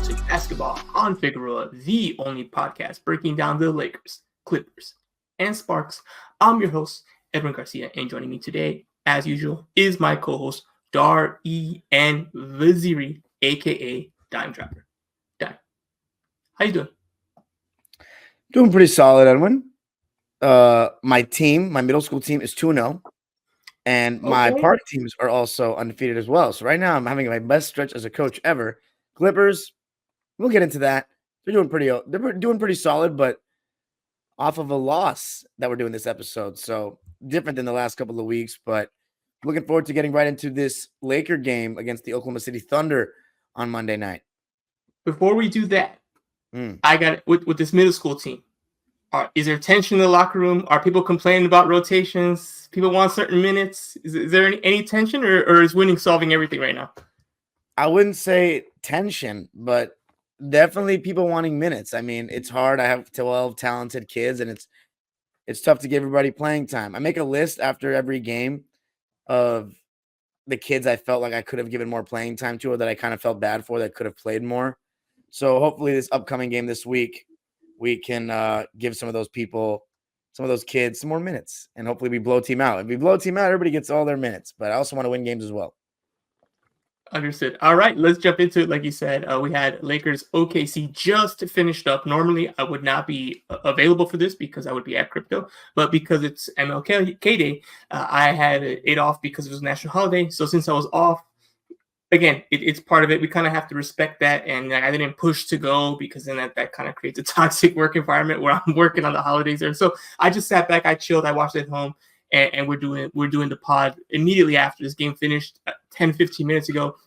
to Basketball on Figueroa, the only podcast breaking down the Lakers, Clippers, and Sparks. I'm your host, Edwin Garcia, and joining me today, as usual, is my co-host, Dar-E-N Vaziri, aka Dime Dropper. Dime, how you doing? Doing pretty solid, Edwin. My middle school team is 2-0. And my park teams are also undefeated as well. So right now I'm having my best stretch as a coach ever. Clippers, we'll get into that. They're doing pretty solid, but off of a loss that we're doing this episode. So different than the last couple of weeks, but looking forward to getting right into this Laker game against the Oklahoma City Thunder on Monday night. Before we do that, I got with this middle school team. Is there tension in the locker room? Are people complaining about rotations? People want certain minutes. Is there any tension, or is winning solving everything right now? I wouldn't say tension, but definitely people wanting minutes. I mean, it's hard. I have 12 talented kids, and it's tough to give everybody playing time. I make a list after every game of the kids I felt like I could have given more playing time to, or that I kind of felt bad for that could have played more. So hopefully this upcoming game this week, we can give some of those kids some more minutes, and hopefully we blow team out. If we blow team out, everybody gets all their minutes, but I also want to win games as well. Understood. All right, let's jump into it. Like you said, we had Lakers OKC just finished up. Normally, I would not be available for this because I would be at crypto, but because it's MLK Day, I had it off because it was a national holiday. So since I was off, again, it's part of it. We kind of have to respect that, and I didn't push to go because then that kind of creates a toxic work environment where I'm working on the holidays there. So I just sat back, I chilled, I watched it at home. And we're doing the pod immediately after this game finished 10, 15 minutes ago.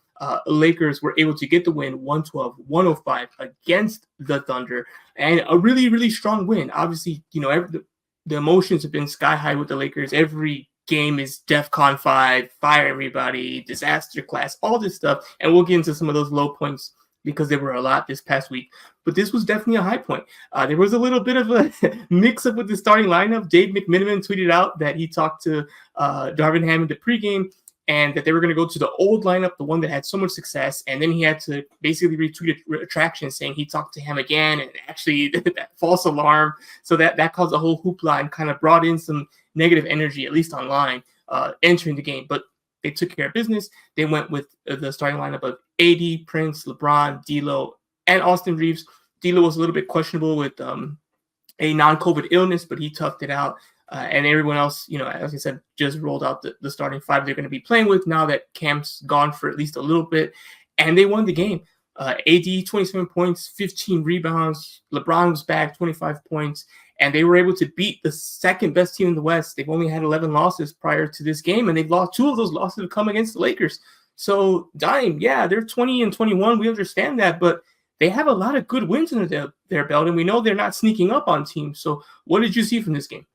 Lakers were able to get the win 112-105 against the Thunder, and a really, really strong win. Obviously, the emotions have been sky high with the Lakers. Every game is DEFCON 5, fire everybody, disaster class, all this stuff. And we'll get into some of those low points because there were a lot this past week. But this was definitely a high point. There was a little bit of a mix-up with the starting lineup. Dave McMiniman tweeted out that he talked to Darvin Ham in the pregame and that they were going to go to the old lineup, the one that had so much success. And then he had to basically retweet a retraction saying he talked to him again, and actually that false alarm. So that caused a whole hoopla and kind of brought in some negative energy, at least online, entering the game. But they took care of business. They went with the starting lineup of AD, Prince, LeBron, D'Lo, and Austin Reeves. D'Lo was a little bit questionable with a non-COVID illness, but he toughed it out. And everyone else, as I said, just rolled out the starting five they're going to be playing with now that Cam's gone for at least a little bit. And they won the game. AD, 27 points, 15 rebounds. LeBron was back, 25 points. And they were able to beat the second best team in the West. They've only had 11 losses prior to this game, and they've lost 2 of those losses have come against the Lakers. So, Dime, yeah, they're 20-21. We understand that, but they have a lot of good wins under their belt, and we know they're not sneaking up on teams. So, what did you see from this game?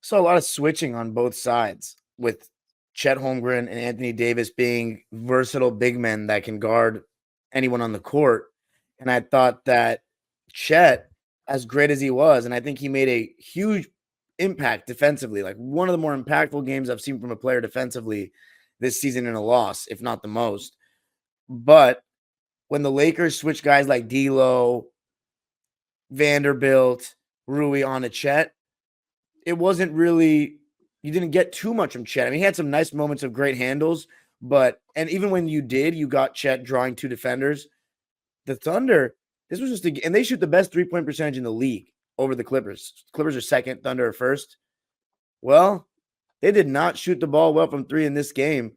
Saw a lot of switching on both sides, with Chet Holmgren and Anthony Davis being versatile big men that can guard anyone on the court. And I thought that Chet, as great as he was, and I think he made a huge impact defensively, like one of the more impactful games I've seen from a player defensively this season in a loss, if not the most. But when the Lakers switch guys like D'Lo, Vanderbilt, Rui onto Chet, it wasn't really, you didn't get too much from Chet. I mean, he had some nice moments of great handles, and even when you did, you got Chet drawing 2 defenders. The Thunder, this was just and they shoot the best 3-point percentage in the league over the Clippers. Clippers are second, Thunder are first. Well, they did not shoot the ball well from 3 in this game.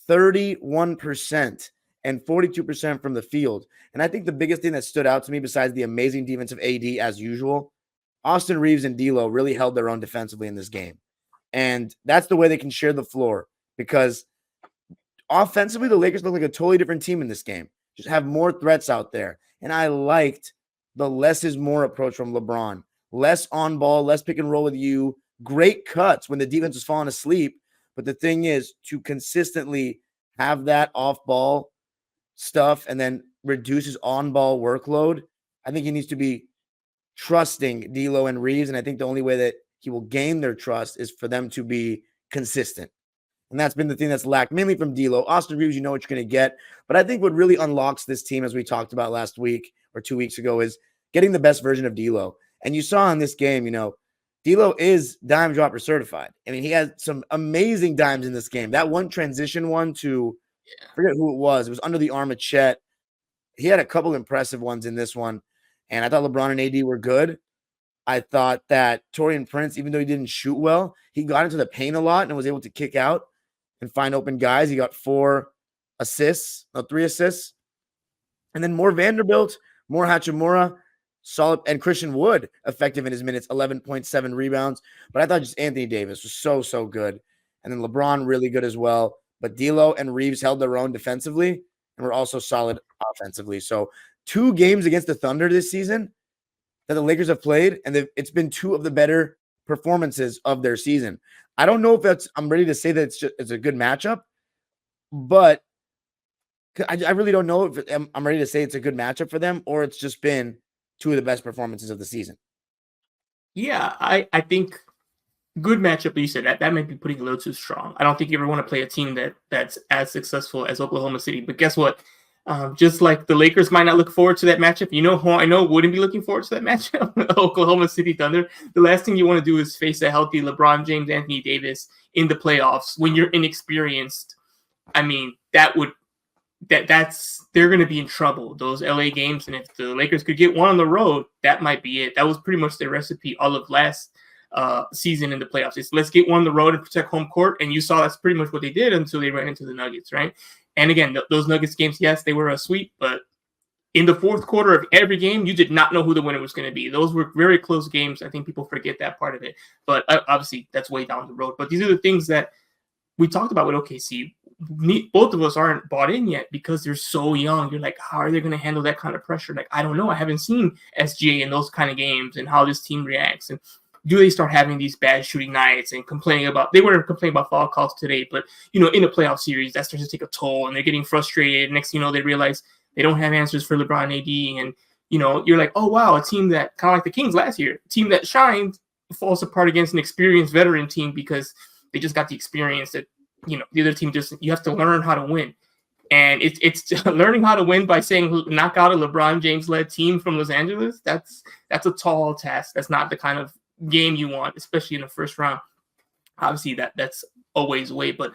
31% and 42% from the field. And I think the biggest thing that stood out to me, besides the amazing defensive AD as usual, Austin Reeves and D'Lo really held their own defensively in this game. And that's the way they can share the floor, because offensively, the Lakers look like a totally different team in this game. Just have more threats out there. And I liked the less is more approach from LeBron. Less on ball, less pick and roll with you. Great cuts when the defense was falling asleep. But the thing is, to consistently have that off ball stuff and then reduce his on ball workload, I think he needs to be trusting D'Lo and Reeves. And I think the only way that he will gain their trust is for them to be consistent. And that's been the thing that's lacked mainly from D'Lo. Austin Reeves, you know what you're going to get. But I think what really unlocks this team, as we talked about last week or 2 weeks ago, is getting the best version of D'Lo. And you saw in this game, D'Lo is dime dropper certified. I mean, he had some amazing dimes in this game. That one transition one to, I forget who it was. It was under the arm of Chet. He had a couple impressive ones in this one. And I thought LeBron and AD were good. I thought that Taurean Prince, even though he didn't shoot well, he got into the paint a lot and was able to kick out and find open guys. He got 3 assists. And then more Vanderbilt, more Hachimura, solid, and Christian Wood effective in his minutes, 11.7 rebounds. But I thought just Anthony Davis was so good. And then LeBron really good as well. But D'Lo and Reeves held their own defensively and were also solid offensively. So 2 games against the Thunder this season that the Lakers have played, and it's been 2 of the better performances of their season. I don't know if I'm ready to say that it's a good matchup, but I really don't know if I'm ready to say it's a good matchup for them, or it's just been 2 of the best performances of the season. Yeah, I think good matchup, but you said that might be putting a little too strong. I don't think you ever want to play a team that's as successful as Oklahoma City. But guess what? Just like the Lakers might not look forward to that matchup, you know who I know wouldn't be looking forward to that matchup? Oklahoma City Thunder. The last thing you want to do is face a healthy LeBron James, Anthony Davis in the playoffs when you're inexperienced. I mean, they're going to be in trouble, those LA games. And if the Lakers could get one on the road, that might be it. That was pretty much their recipe all of last season in the playoffs. It's let's get one on the road and protect home court. And you saw that's pretty much what they did until they ran into the Nuggets, right? And again, those Nuggets games, yes, they were a sweep, but in the fourth quarter of every game, you did not know who the winner was going to be. Those were very close games. I think people forget that part of it. But obviously, that's way down the road. But these are the things that we talked about with OKC. Both of us aren't bought in yet because they're so young. You're like, how are they going to handle that kind of pressure? Like, I don't know. I haven't seen SGA in those kind of games and how this team reacts. And do they start having these bad shooting nights and they weren't complaining about foul calls today, but, in a playoff series, that starts to take a toll and they're getting frustrated. Next thing you know, they realize they don't have answers for LeBron AD. And, you're like, oh, wow, a team that kind of like the Kings last year, a team that shined falls apart against an experienced veteran team because they just got the experience that, the other team you have to learn how to win. And it's learning how to win by saying knock out a LeBron James-led team from Los Angeles. That's a tall task. That's not the kind of game you want, especially in the first round. Obviously, that's a ways away, but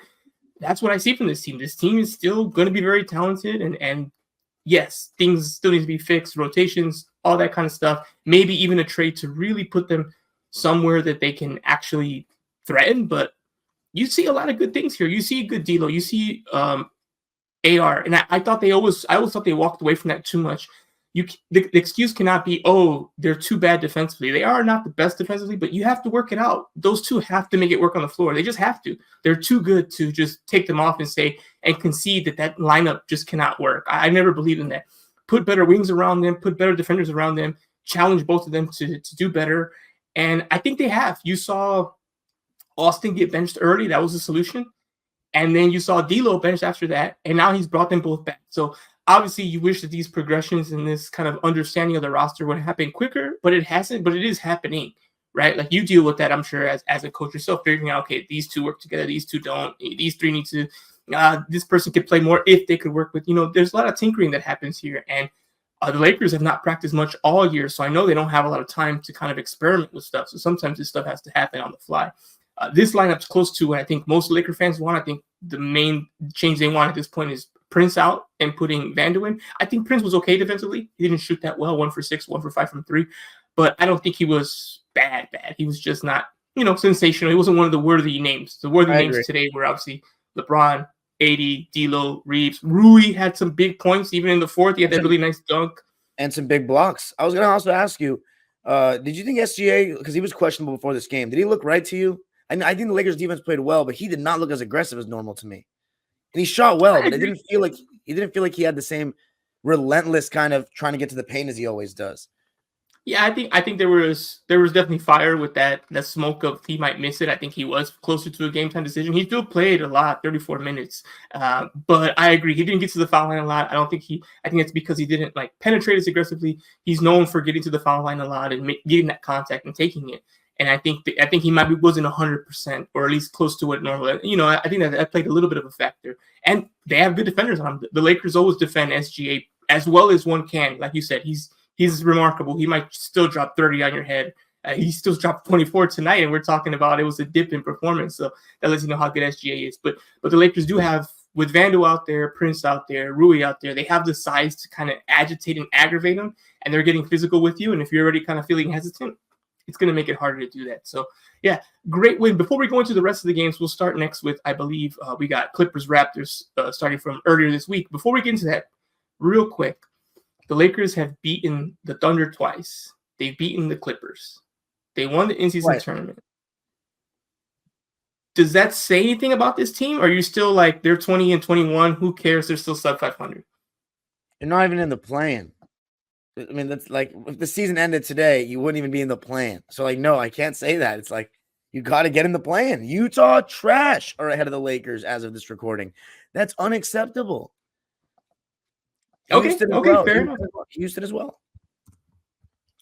that's what I see from this team. This team is still going to be very talented, and yes, things still need to be fixed, rotations, all that kind of stuff. Maybe even a trade to really put them somewhere that they can actually threaten. But you see a lot of good things here. You see good D'Lo. You see AR, and I always thought they walked away from that too much. The excuse cannot be, oh, they're too bad defensively. They are not the best defensively, but you have to work it out. Those two have to make it work on the floor. They just have to. They're too good to just take them off and concede that lineup just cannot work. I never believed in that. Put better wings around them, put better defenders around them, challenge both of them to do better. And I think they have. You saw Austin get benched early. That was the solution. And then you saw D'Lo benched after that. And now he's brought them both back. So obviously, you wish that these progressions and this kind of understanding of the roster would happen quicker, but it hasn't. But it is happening, right? Like you deal with that, I'm sure, as a coach yourself, figuring out, okay, these two work together, these two don't, these three need to. This person could play more if they could work with. There's a lot of tinkering that happens here, and the Lakers have not practiced much all year, so I know they don't have a lot of time to kind of experiment with stuff. So sometimes this stuff has to happen on the fly. This lineup's close to what I think most Laker fans want. I think the main change they want at this point is Prince out and putting Vanderbilt in. I think Prince was okay defensively. He didn't shoot that well, 1 for 6, 1 for 5 from 3. But I don't think he was bad. He was just not, sensational. He wasn't one of the worthy names. The worthy names today were obviously LeBron, AD, D'Lo, Reeves. Rui had some big points even in the fourth. He had that really nice dunk. And some big blocks. I was going to also ask you, did you think SGA, because he was questionable before this game, did he look right to you? I think the Lakers defense played well, but he did not look as aggressive as normal to me. And he shot well, but it didn't feel like he had the same relentless kind of trying to get to the paint as he always does. Yeah, I think there was definitely fire with that smoke of he might miss it. I think he was closer to a game time decision. He still played a lot, 34 minutes. But I agree, he didn't get to the foul line a lot. I think it's because he didn't penetrate as aggressively. He's known for getting to the foul line a lot and getting that contact and taking it. And I think he wasn't 100% or at least close to it normally. I think that played a little bit of a factor. And they have good defenders on them. The Lakers always defend SGA as well as one can. Like you said, he's remarkable. He might still drop 30 on your head. He still dropped 24 tonight, and we're talking about it was a dip in performance. So that lets you know how good SGA is. But the Lakers do have, with Vando out there, Prince out there, Rui out there, they have the size to kind of agitate and aggravate them, and they're getting physical with you. And if you're already kind of feeling hesitant, it's going to make it harder to do that. So, yeah, great win. Before we go into the rest of the games, we'll start next with, I believe, we got Clippers-Raptors starting from earlier this week. Before we get into that, real quick, the Lakers have beaten the Thunder twice. They've beaten the Clippers. They won the in-season tournament. Does that say anything about this team? Or are you still like, they're 20-21, who cares? They're still sub 500. You're not even in the plan. I mean, that's like, if the season ended today, you wouldn't even be in the plan. So, like, no, I can't say that. It's like, you got to get in the plan. Utah trash are ahead of the Lakers as of this recording. That's unacceptable. Okay, fair enough. Houston as well.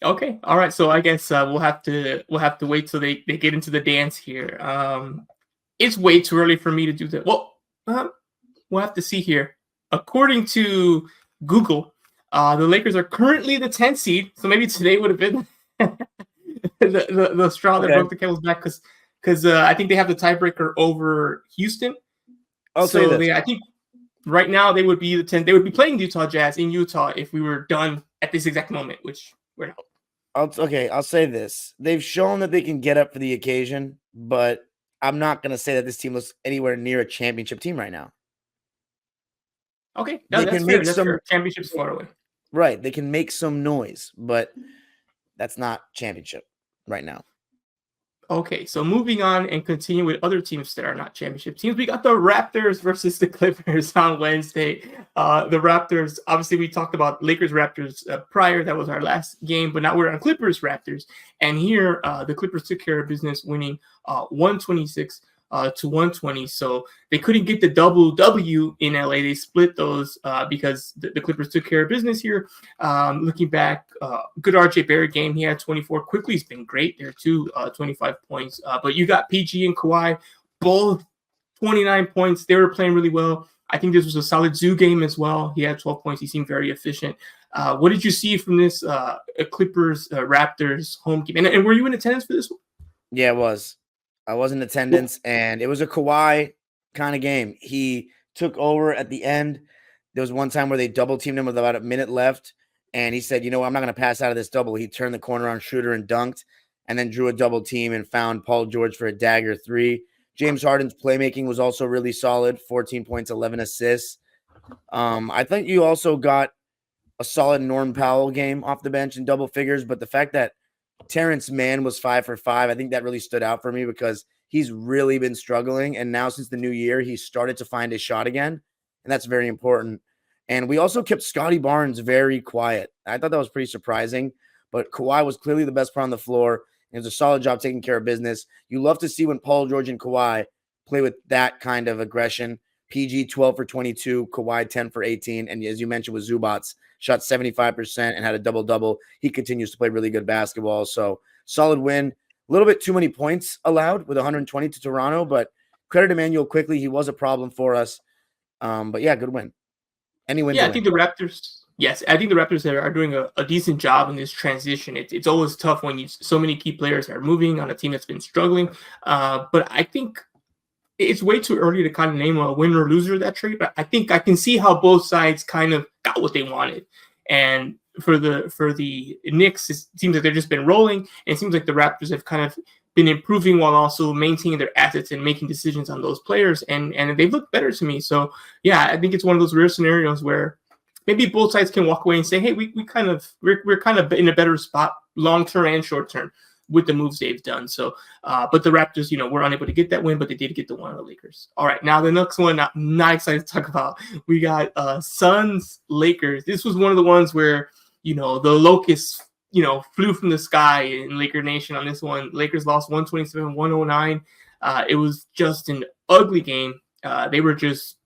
Okay, all right. So I guess we'll have to wait till they get into the dance here. It's way too early for me to do that. Well, we'll have to see here. According to Google, the Lakers are currently the 10th seed. So maybe today would have been the straw that broke the camel's back, because I think they have the tiebreaker over Houston. I'll say this. I think right now they would be the 10th. They would be playing Utah Jazz in Utah if we were done at this exact moment, which we're not. I'll say this. They've shown that they can get up for the occasion, but I'm not going to say that this team looks anywhere near a championship team right now. Okay, no, that's fair. Championship's far away. Right, they can make some noise, but that's not championship right now. Okay, so moving on and continue with other teams that are not championship teams. We got the Raptors versus the Clippers on Wednesday. The Raptors, obviously we talked about Lakers-Raptors prior. That was our last game, but now we're on Clippers-Raptors. And here, the Clippers took care of business, winning 126 to 120. So they couldn't get the double W in LA. They split those because the Clippers took care of business here. Looking back, good RJ Barrett game. He had 24. Quickly's been great there too, 25 points. But you got PG and Kawhi, both 29 points. They were playing really well. I think this was a solid Zoo game as well. He had 12 points. He seemed very efficient. What did you see from this Clippers Raptors home game? And were you in attendance for this one? Yeah, it was. I was in attendance, and it was a Kawhi kind of game. He took over at the end. There was one time where they double-teamed him with about a minute left, and he said, I'm not going to pass out of this double. He turned the corner on Schroeder and dunked, and then drew a double team and found Paul George for a dagger 3. James Harden's playmaking was also really solid, 14 points, 11 assists. I think you also got a solid Norm Powell game off the bench in double figures, but the fact that Terrence Mann was 5 for 5. I think that really stood out for me because he's really been struggling. And now since the new year, he's started to find his shot again. And that's very important. And we also kept Scotty Barnes very quiet. I thought that was pretty surprising. But Kawhi was clearly the best player on the floor. It was a solid job taking care of business. You love to see when Paul George and Kawhi play with that kind of aggression. PG 12 for 22, Kawhi 10 for 18. And as you mentioned with Zubats, shot 75% and had a double-double. He continues to play really good basketball. So solid win. A little bit too many points allowed with 120 to Toronto, but credit Emmanuel quickly. He was a problem for us. But yeah, good win. Any win. Yeah, I think the Raptors are doing a decent job in this transition. It's always tough when so many key players are moving on a team that's been struggling. But I think it's way too early to kind of name a winner or loser of that trade, but I think I can see how both sides kind of got what they wanted. And for the Knicks, it seems like they've just been rolling, and it seems like the Raptors have kind of been improving while also maintaining their assets and making decisions on those players, and they've looked better to me. So yeah, I think it's one of those rare scenarios where maybe both sides can walk away and say, hey, we're kind of in a better spot long term and short term with the moves they've done. So, but the Raptors, were unable to get that win, but they did get the one on the Lakers. All right, now the next one, not excited to talk about. We got Suns Lakers. This was one of the ones where the locusts, flew from the sky in Laker Nation on this one. Lakers lost 127-109. It was just an ugly game. They were just,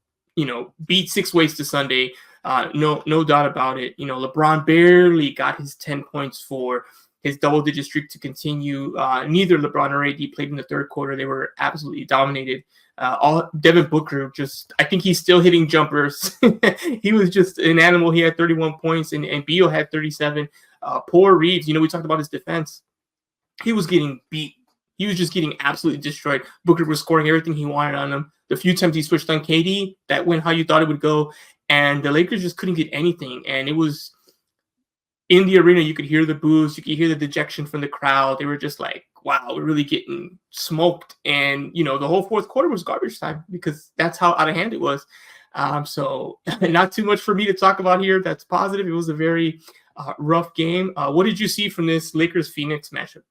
beat 6 ways to Sunday. No doubt about it. LeBron barely got his 10 points for his double-digit streak to continue. Neither LeBron or AD played in the third quarter. They were absolutely dominated. All Devin Booker I think he's still hitting jumpers. He was just an animal. He had 31 points, and Beal had 37. Poor Reeves, we talked about his defense. He was getting beat. He was just getting absolutely destroyed. Booker was scoring everything he wanted on him. The few times he switched on KD, that went how you thought it would go. And the Lakers just couldn't get anything. And it was in the arena, you could hear the boos. You could hear the dejection from the crowd. They were just like, wow, we're really getting smoked. And, the whole fourth quarter was garbage time because that's how out of hand it was. So not too much for me to talk about here. That's positive. It was a very rough game. What did you see from this Lakers-Phoenix matchup?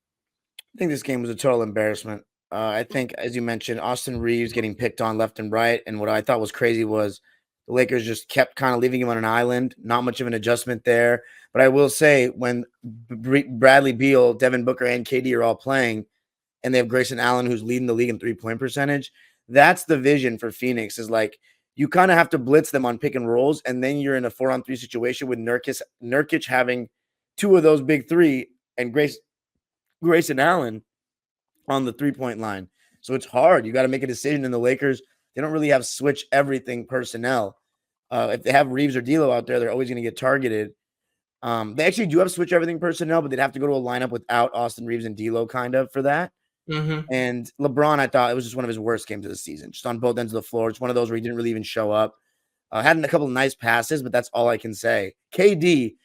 I think this game was a total embarrassment. I think, as you mentioned, Austin Reeves getting picked on left and right. And what I thought was crazy was the Lakers just kept kind of leaving him on an island. Not much of an adjustment there. But I will say, when Bradley Beal, Devin Booker, and KD are all playing, and they have Grayson Allen, who's leading the league in three-point percentage, that's the vision for Phoenix, is like you kind of have to blitz them on pick and rolls, and then you're in a 4-on-3 situation with Nurkic having two of those big three and Grayson Allen on the three-point line. So it's hard. You got to make a decision. And the Lakers, they don't really have switch everything personnel. If they have Reeves or D'Lo out there, they're always going to get targeted. They actually do have switch everything personnel, but they'd have to go to a lineup without Austin Reeves and D'Lo kind of for that. Mm-hmm. And LeBron, I thought it was just one of his worst games of the season, just on both ends of the floor. It's one of those where he didn't really even show up. Had a couple of nice passes, but that's all I can say. KD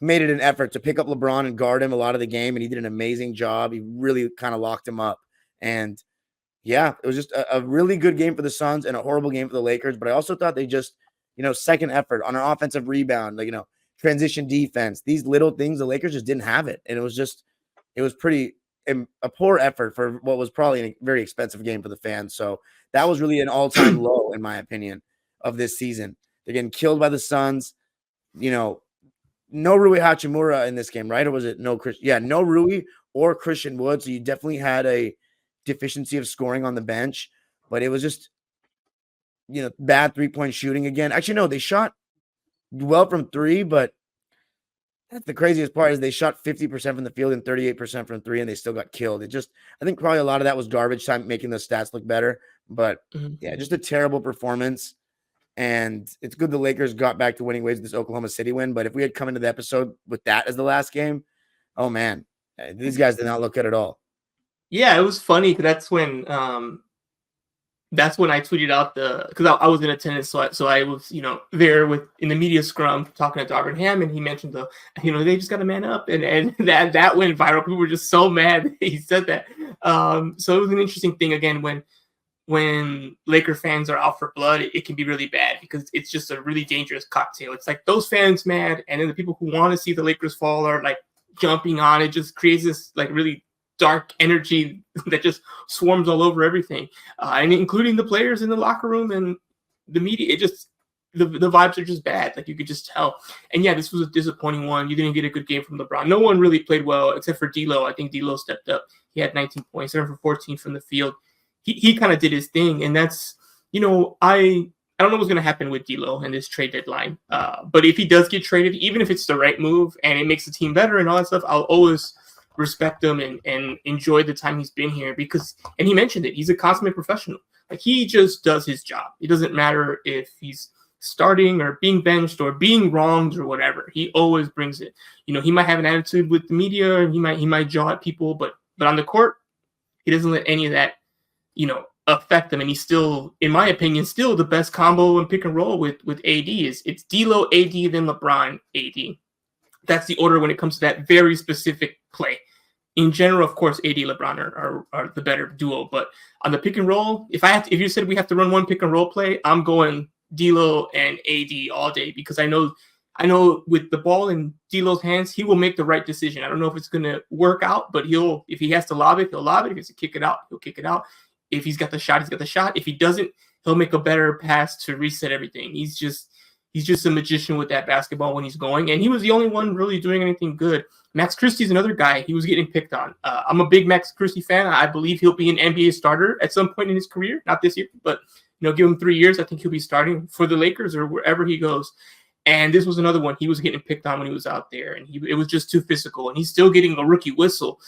made it an effort to pick up LeBron and guard him a lot of the game, and he did an amazing job. He really kind of locked him up. And yeah, it was just a really good game for the Suns and a horrible game for the Lakers. But I also thought they just, second effort on an offensive rebound, transition defense, these little things, the Lakers just didn't have it. And it was pretty a poor effort for what was probably a very expensive game for the fans. So that was really an all-time low, in my opinion, of this season. They're getting killed by the Suns. No Rui Hachimura in this game, right? Or was it no Rui or Christian Wood. So you definitely had a deficiency of scoring on the bench, but it was just, bad three-point shooting again. Actually, no, they shot well from three, but that's the craziest part is they shot 50% from the field and 38% from three, and they still got killed. I think probably a lot of that was garbage time making the stats look better, but yeah, just a terrible performance. And it's good the Lakers got back to winning ways with this Oklahoma City win. But if we had come into the episode with that as the last game, oh man, these guys did not look good at all. Yeah, it was funny because that's when I tweeted out because I was in attendance, so I was there in the media scrum talking to Darvin Ham, and he mentioned they just got to man up, and that went viral. People were just so mad that he said that. So it was an interesting thing again when Laker fans are out for blood, it can be really bad because it's just a really dangerous cocktail. It's like those fans mad, and then the people who want to see the Lakers fall are like jumping on it. Just creates this like really dark energy that just swarms all over everything, and including the players in the locker room and the media. It just the vibes are just bad. Like you could just tell. And yeah, this was a disappointing one. You didn't get a good game from LeBron. No one really played well except for D'Lo. I think D'Lo stepped up. He had 19 points, 7 for 14 from the field. He kind of did his thing, and that's I don't know what's going to happen with D'Lo in this trade deadline. But if he does get traded, even if it's the right move and it makes the team better and all that stuff, I'll always respect him and enjoy the time he's been here and he mentioned it, he's a consummate professional. Like he just does his job. It doesn't matter if he's starting or being benched or being wronged or whatever. He always brings it. He might have an attitude with the media and he might jaw at people, but on the court, he doesn't let any of that, affect them. And he's still, in my opinion, still the best combo and pick and roll with AD it's D'Lo, AD, then LeBron, AD. That's the order when it comes to that very specific play. In general, of course, AD, LeBron are the better duo. But on the pick and roll, if you said we have to run one pick and roll play, I'm going D'Lo and AD all day because I know with the ball in D'Lo's hands, he will make the right decision. I don't know if it's going to work out, but if he has to lob it, he'll lob it. If he has to kick it out, he'll kick it out. If he's got the shot, he's got the shot. If he doesn't, he'll make a better pass to reset everything. He's just a magician with that basketball when he's going. And he was the only one really doing anything good. Max Christie's another guy. He was getting picked on. I'm a big Max Christie fan. I believe he'll be an NBA starter at some point in his career. Not this year, but give him 3 years. I think he'll be starting for the Lakers or wherever he goes. And this was another one. He was getting picked on when he was out there, and it was just too physical. And he's still getting a rookie whistle.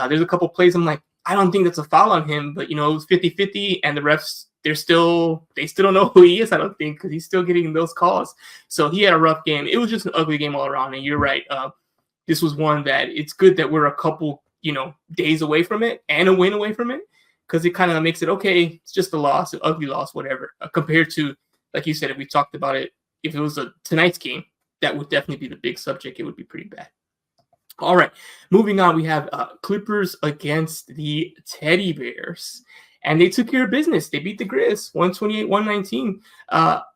There's a couple plays I'm like, I don't think that's a foul on him, but it was 50-50, and the refs, they still don't know who he is, I don't think, because he's still getting those calls. So he had a rough game. It was just an ugly game all around, and you're right. This was one that it's good that we're a couple, days away from it and a win away from it, because it kind of makes it okay. It's just a loss, an ugly loss, whatever. Compared to, like you said, if we talked about it, if it was tonight's game, that would definitely be the big subject. It would be pretty bad. All right, moving on, we have Clippers against the Teddy Bears, and they took care of business. They beat the Grizz 128-119.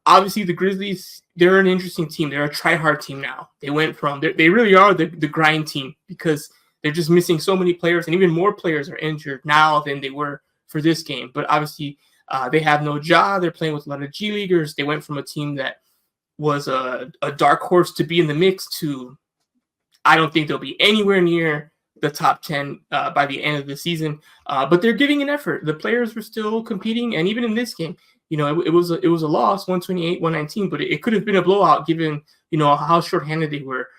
Obviously, the Grizzlies, they're an interesting team. They're a try-hard team now. They went from they really are the grind team, because they're just missing so many players, and even more players are injured now than they were for this game. But obviously, they have no job. They're playing with a lot of G Leaguers. They went from a team that was a dark horse to be in the mix to, I don't think they'll be anywhere near the top 10 by the end of the season. But they're giving an effort. The players were still competing, and even in this game, it was a loss, 128-119, but it could have been a blowout given how shorthanded they were.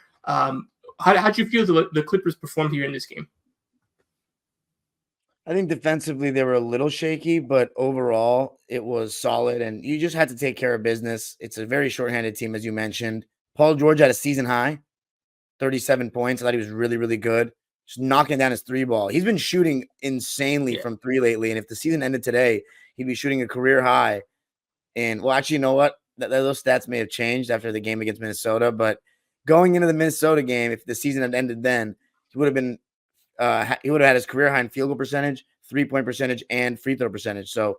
How'd you feel the Clippers performed here in this game? I think defensively they were a little shaky, but overall it was solid, and you just had to take care of business. It's a very shorthanded team, as you mentioned. Paul George had a season high, 37 points. I thought he was really, really good. Just knocking down his three ball. He's been shooting insanely from three lately, and if the season ended today, he'd be shooting a career high. And, well, actually, you know what? Those stats may have changed after the game against Minnesota, but going into the Minnesota game, if the season had ended then, he would have had his career high in field goal percentage, 3-point percentage, and free throw percentage. So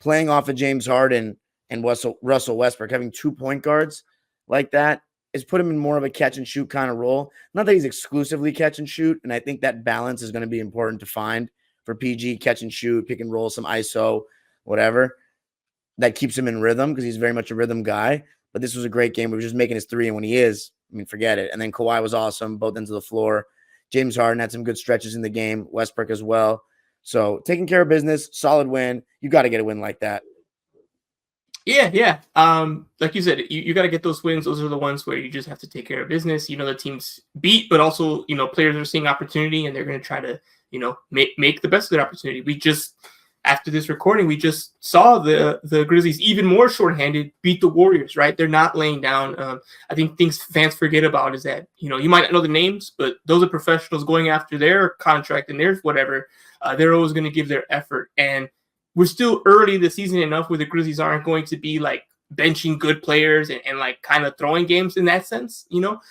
playing off of James Harden and Russell Westbrook, having 2 point guards like that, is put him in more of a catch and shoot kind of role. Not that he's exclusively catch and shoot, and I think that balance is going to be important to find for PG, catch and shoot, pick and roll, some ISO, whatever. That keeps him in rhythm because he's very much a rhythm guy. But this was a great game. We were just making his three, and when he is, forget it. And then Kawhi was awesome, both ends of the floor. James Harden had some good stretches in the game, Westbrook as well. So taking care of business, solid win. You got to get a win like that. Yeah. Like you said, you got to get those wins. Those are the ones where you just have to take care of business. The team's beat, but also, players are seeing opportunity, and they're going to try to, make the best of their opportunity. We just, after this recording, we just saw the Grizzlies even more shorthanded beat the Warriors, right? They're not laying down. I think things fans forget about is that, you might not know the names, but those are professionals going after their contract and their whatever. They're always going to give their effort. And we're still early in the season enough where the Grizzlies aren't going to be like benching good players and like kind of throwing games in that sense,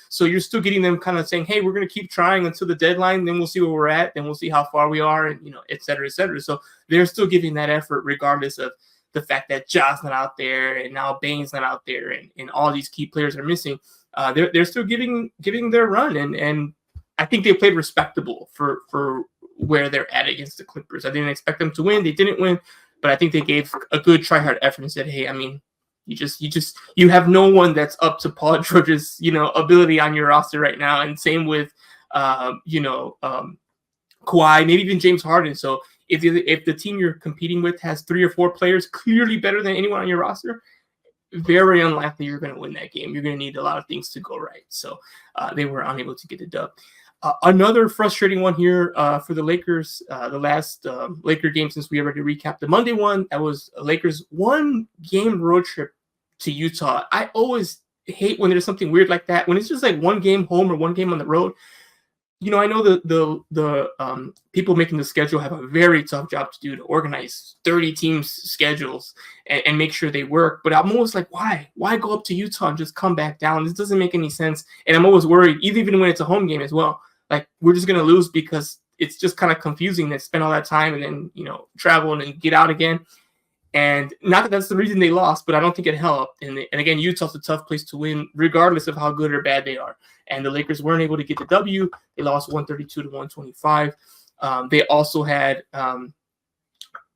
So you're still getting them kind of saying, hey, we're going to keep trying until the deadline. Then we'll see where we're at. Then we'll see how far we are, and, et cetera, et cetera. So they're still giving that effort regardless of the fact that Ja's not out there and now Bane's not out there and all these key players are missing. They're still giving their run. And I think they played respectable for where they're at against the Clippers. I didn't expect them to win. They didn't win, but I think they gave a good try-hard effort and said, hey, you have no one that's up to Paul George's, ability on your roster right now. And same with, Kawhi, maybe even James Harden. So if the team you're competing with has 3 or 4 players clearly better than anyone on your roster, very unlikely you're going to win that game. You're going to need a lot of things to go right. So they were unable to get the dub. Another frustrating one here for the Lakers, the last Laker game since we already recapped the Monday one. That was a Lakers 1-game road trip to Utah. I always hate when there's something weird like that, when it's just like 1 game home or 1 game on the road. I know the people making the schedule have a very tough job to do to organize 30 teams' schedules and make sure they work. But I'm always like, why? Why go up to Utah and just come back down? This doesn't make any sense. And I'm always worried, even when it's a home game as well. Like, we're just going to lose because it's just kind of confusing to spend all that time and then, travel and then get out again. And not that that's the reason they lost, but I don't think it helped. And again, Utah's a tough place to win, regardless of how good or bad they are. And the Lakers weren't able to get the W. They lost 132-125. They also had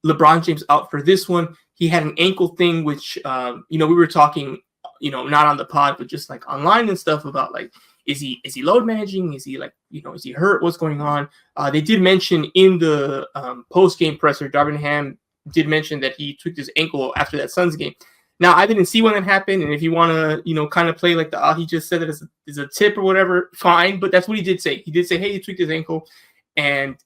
LeBron James out for this one. He had an ankle thing, which, we were talking, not on the pod, but just like online and stuff about like, is he load managing? Is he like, is he hurt? What's going on? They did mention in the post-game presser, Darvin Ham did mention that he tweaked his ankle after that Suns game. Now, I didn't see when that happened, and if you want to, kind of play like he just said it as a tip or whatever, fine. But that's what he did say. He did say, hey, he tweaked his ankle, and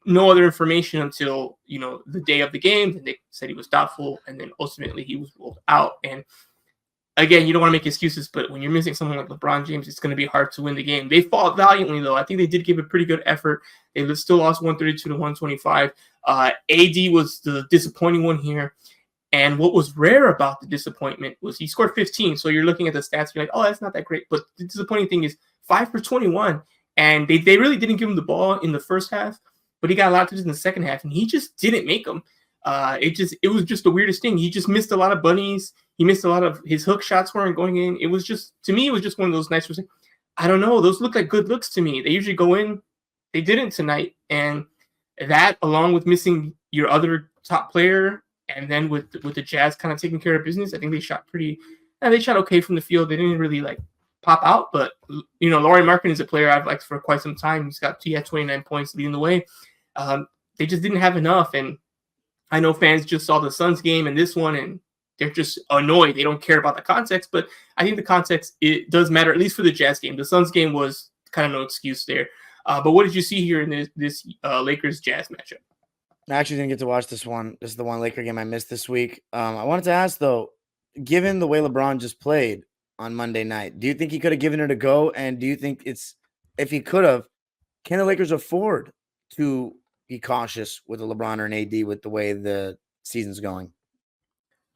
no other information until, the day of the game. Then they said he was doubtful, and then ultimately he was ruled out. And again, you don't want to make excuses, but when you're missing someone like LeBron James, it's going to be hard to win the game. They fought valiantly, though. I think they did give a pretty good effort. They still lost 132 to 125. AD was the disappointing one here. And what was rare about the disappointment was he scored 15. So you're looking at the stats, you're like, oh, that's not that great. But the disappointing thing is 5 for 21. And they really didn't give him the ball in the first half, but he got a lot of touches in the second half, and he just didn't make them. It was just the weirdest thing. He just missed a lot of bunnies. He missed a lot of his hook shots weren't going in. It was just, to me, it was just one of those nights where like, I don't know. Those look like good looks to me. They usually go in. They didn't tonight. And that, along with missing your other top player, and then with the Jazz kind of taking care of business, I think they shot okay from the field. They didn't really like pop out, but Lauri Markkanen is a player I've liked for quite some time. He had 29 points leading the way. They just didn't have enough, and I know fans just saw the Suns game and this one, and they're just annoyed. They don't care about the context, but I think the context, it does matter, at least for the Jazz game. The Suns game was kind of no excuse there. But what did you see here in this Lakers-Jazz matchup? I actually didn't get to watch this one. This is the one Laker game I missed this week. I wanted to ask, though, given the way LeBron just played on Monday night, do you think he could have given it a go? And do you think if he could have, can the Lakers afford to be cautious with a LeBron or an AD with the way the season's going?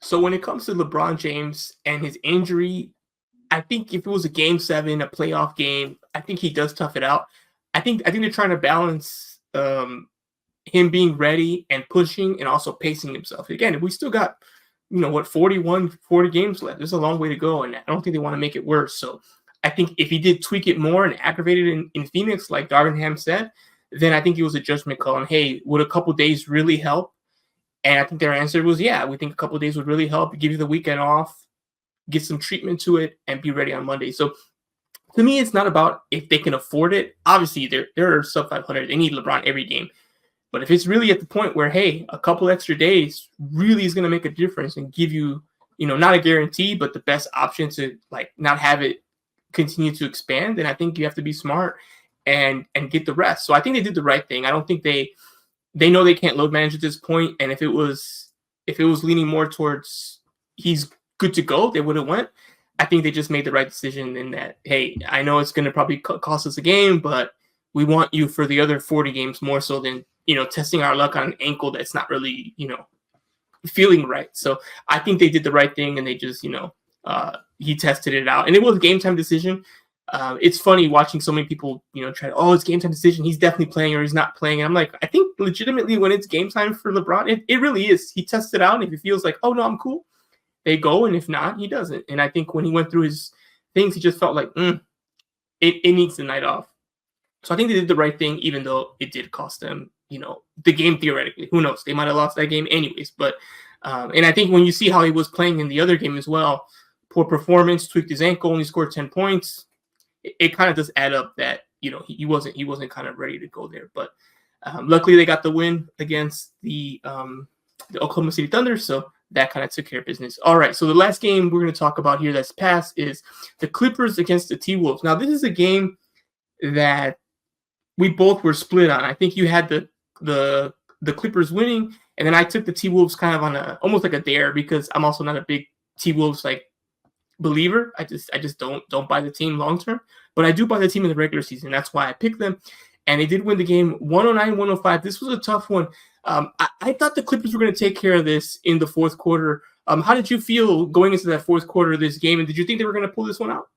So when it comes to LeBron James and his injury, I think if it was a game 7, a playoff game, I think he does tough it out. I think they're trying to balance him being ready and pushing and also pacing himself. Again, if we still got, 40 games left, there's a long way to go, and I don't think they want to make it worse. So I think if he did tweak it more and aggravate it in Phoenix, like Darvin Ham said, then I think it was a judgment call. And hey, would a couple days really help? And I think their answer was, yeah, we think a couple days would really help. Give you the weekend off, get some treatment to it, and be ready on Monday. So to me, it's not about if they can afford it. Obviously, they're sub 500. They need LeBron every game. But if it's really at the point where, hey, a couple extra days really is going to make a difference and give you, not a guarantee, but the best option to like not have it continue to expand, then I think you have to be smart and get the rest. So I think they did the right thing. I don't think they know they can't load manage at this point. And if it was leaning more towards he's good to go, they would have went. I think they just made the right decision in that, hey, I know it's going to probably cost us a game, but we want you for the other 40 games more so than, testing our luck on an ankle that's not really, feeling right. So I think they did the right thing, and they just, he tested it out. And it was a game time decision. It's funny watching so many people, try to, it's game time decision. He's definitely playing or he's not playing. And I'm like, I think legitimately when it's game time for LeBron, it really is. He tests it out. And if he feels like, oh, no, I'm cool, they go. And if not, he doesn't. And I think when he went through his things, he just felt like, it needs the night off. So I think they did the right thing, even though it did cost them, the game theoretically. Who knows? They might have lost that game anyways. But and I think when you see how he was playing in the other game as well, poor performance, tweaked his ankle, only scored 10 points. It kind of does add up that, he wasn't kind of ready to go there. But luckily they got the win against the Oklahoma City Thunder. So that kind of took care of business. All right. So the last game we're going to talk about here that's passed is the Clippers against the T-Wolves. Now, this is a game that we both were split on. I think you had the Clippers winning, and then I took the T-Wolves kind of on almost like a dare, because I'm also not a big T-Wolves like believer. I just don't buy the team long term, but I do buy the team in the regular season. That's why I picked them, and they did win the game 109-105. This was a tough one. I thought the Clippers were going to take care of this in the fourth quarter. How did you feel going into that fourth quarter of this game, and did you think they were going to pull this one out?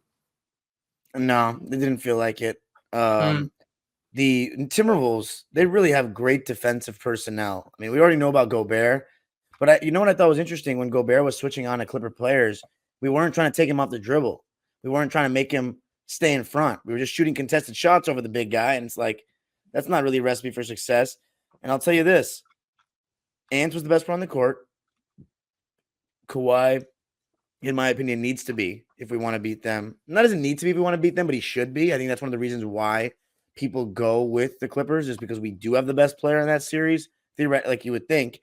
No, they didn't feel like it. The Timberwolves, they really have great defensive personnel. I mean, we already know about Gobert, but you know what I thought was interesting? When Gobert was switching on to Clipper players, we weren't trying to take him off the dribble. We weren't trying to make him stay in front. We were just shooting contested shots over the big guy, and it's like, that's not really a recipe for success. And I'll tell you this, Ant was the best player on the court. Kawhi, in my opinion, needs to be if we want to beat them. Not doesn't need to be if we want to beat them, but he should be. I think that's one of the reasons why people go with the Clippers, is because we do have the best player in that series, like you would think.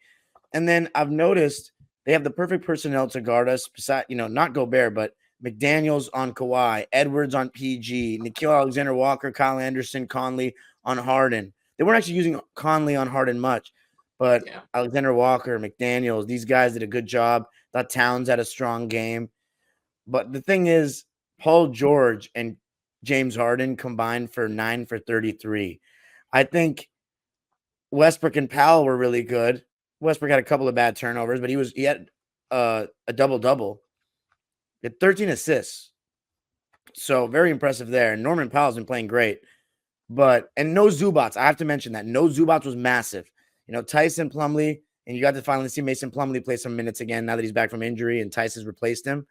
And then I've noticed They have the perfect personnel to guard us. Besides, not Gobert, but McDaniels on Kawhi, Edwards on PG, Nickeil Alexander-Walker, Kyle Anderson, Conley on Harden. They weren't actually using Conley on Harden much, but Yeah. Alexander-Walker, McDaniels, these guys did a good job. Thought Towns had a strong game. But the thing is, Paul George and James Harden combined for 9 for 33. I think Westbrook and Powell were really good. Westbrook had a couple of bad turnovers, but he had a double-double. He had 13 assists. So very impressive there. And Norman Powell's been playing great. And no Zubats. I have to mention that. No Zubats was massive. Tyson Plumlee, and you got to finally see Mason Plumlee play some minutes again now that he's back from injury and Tyson's replaced him.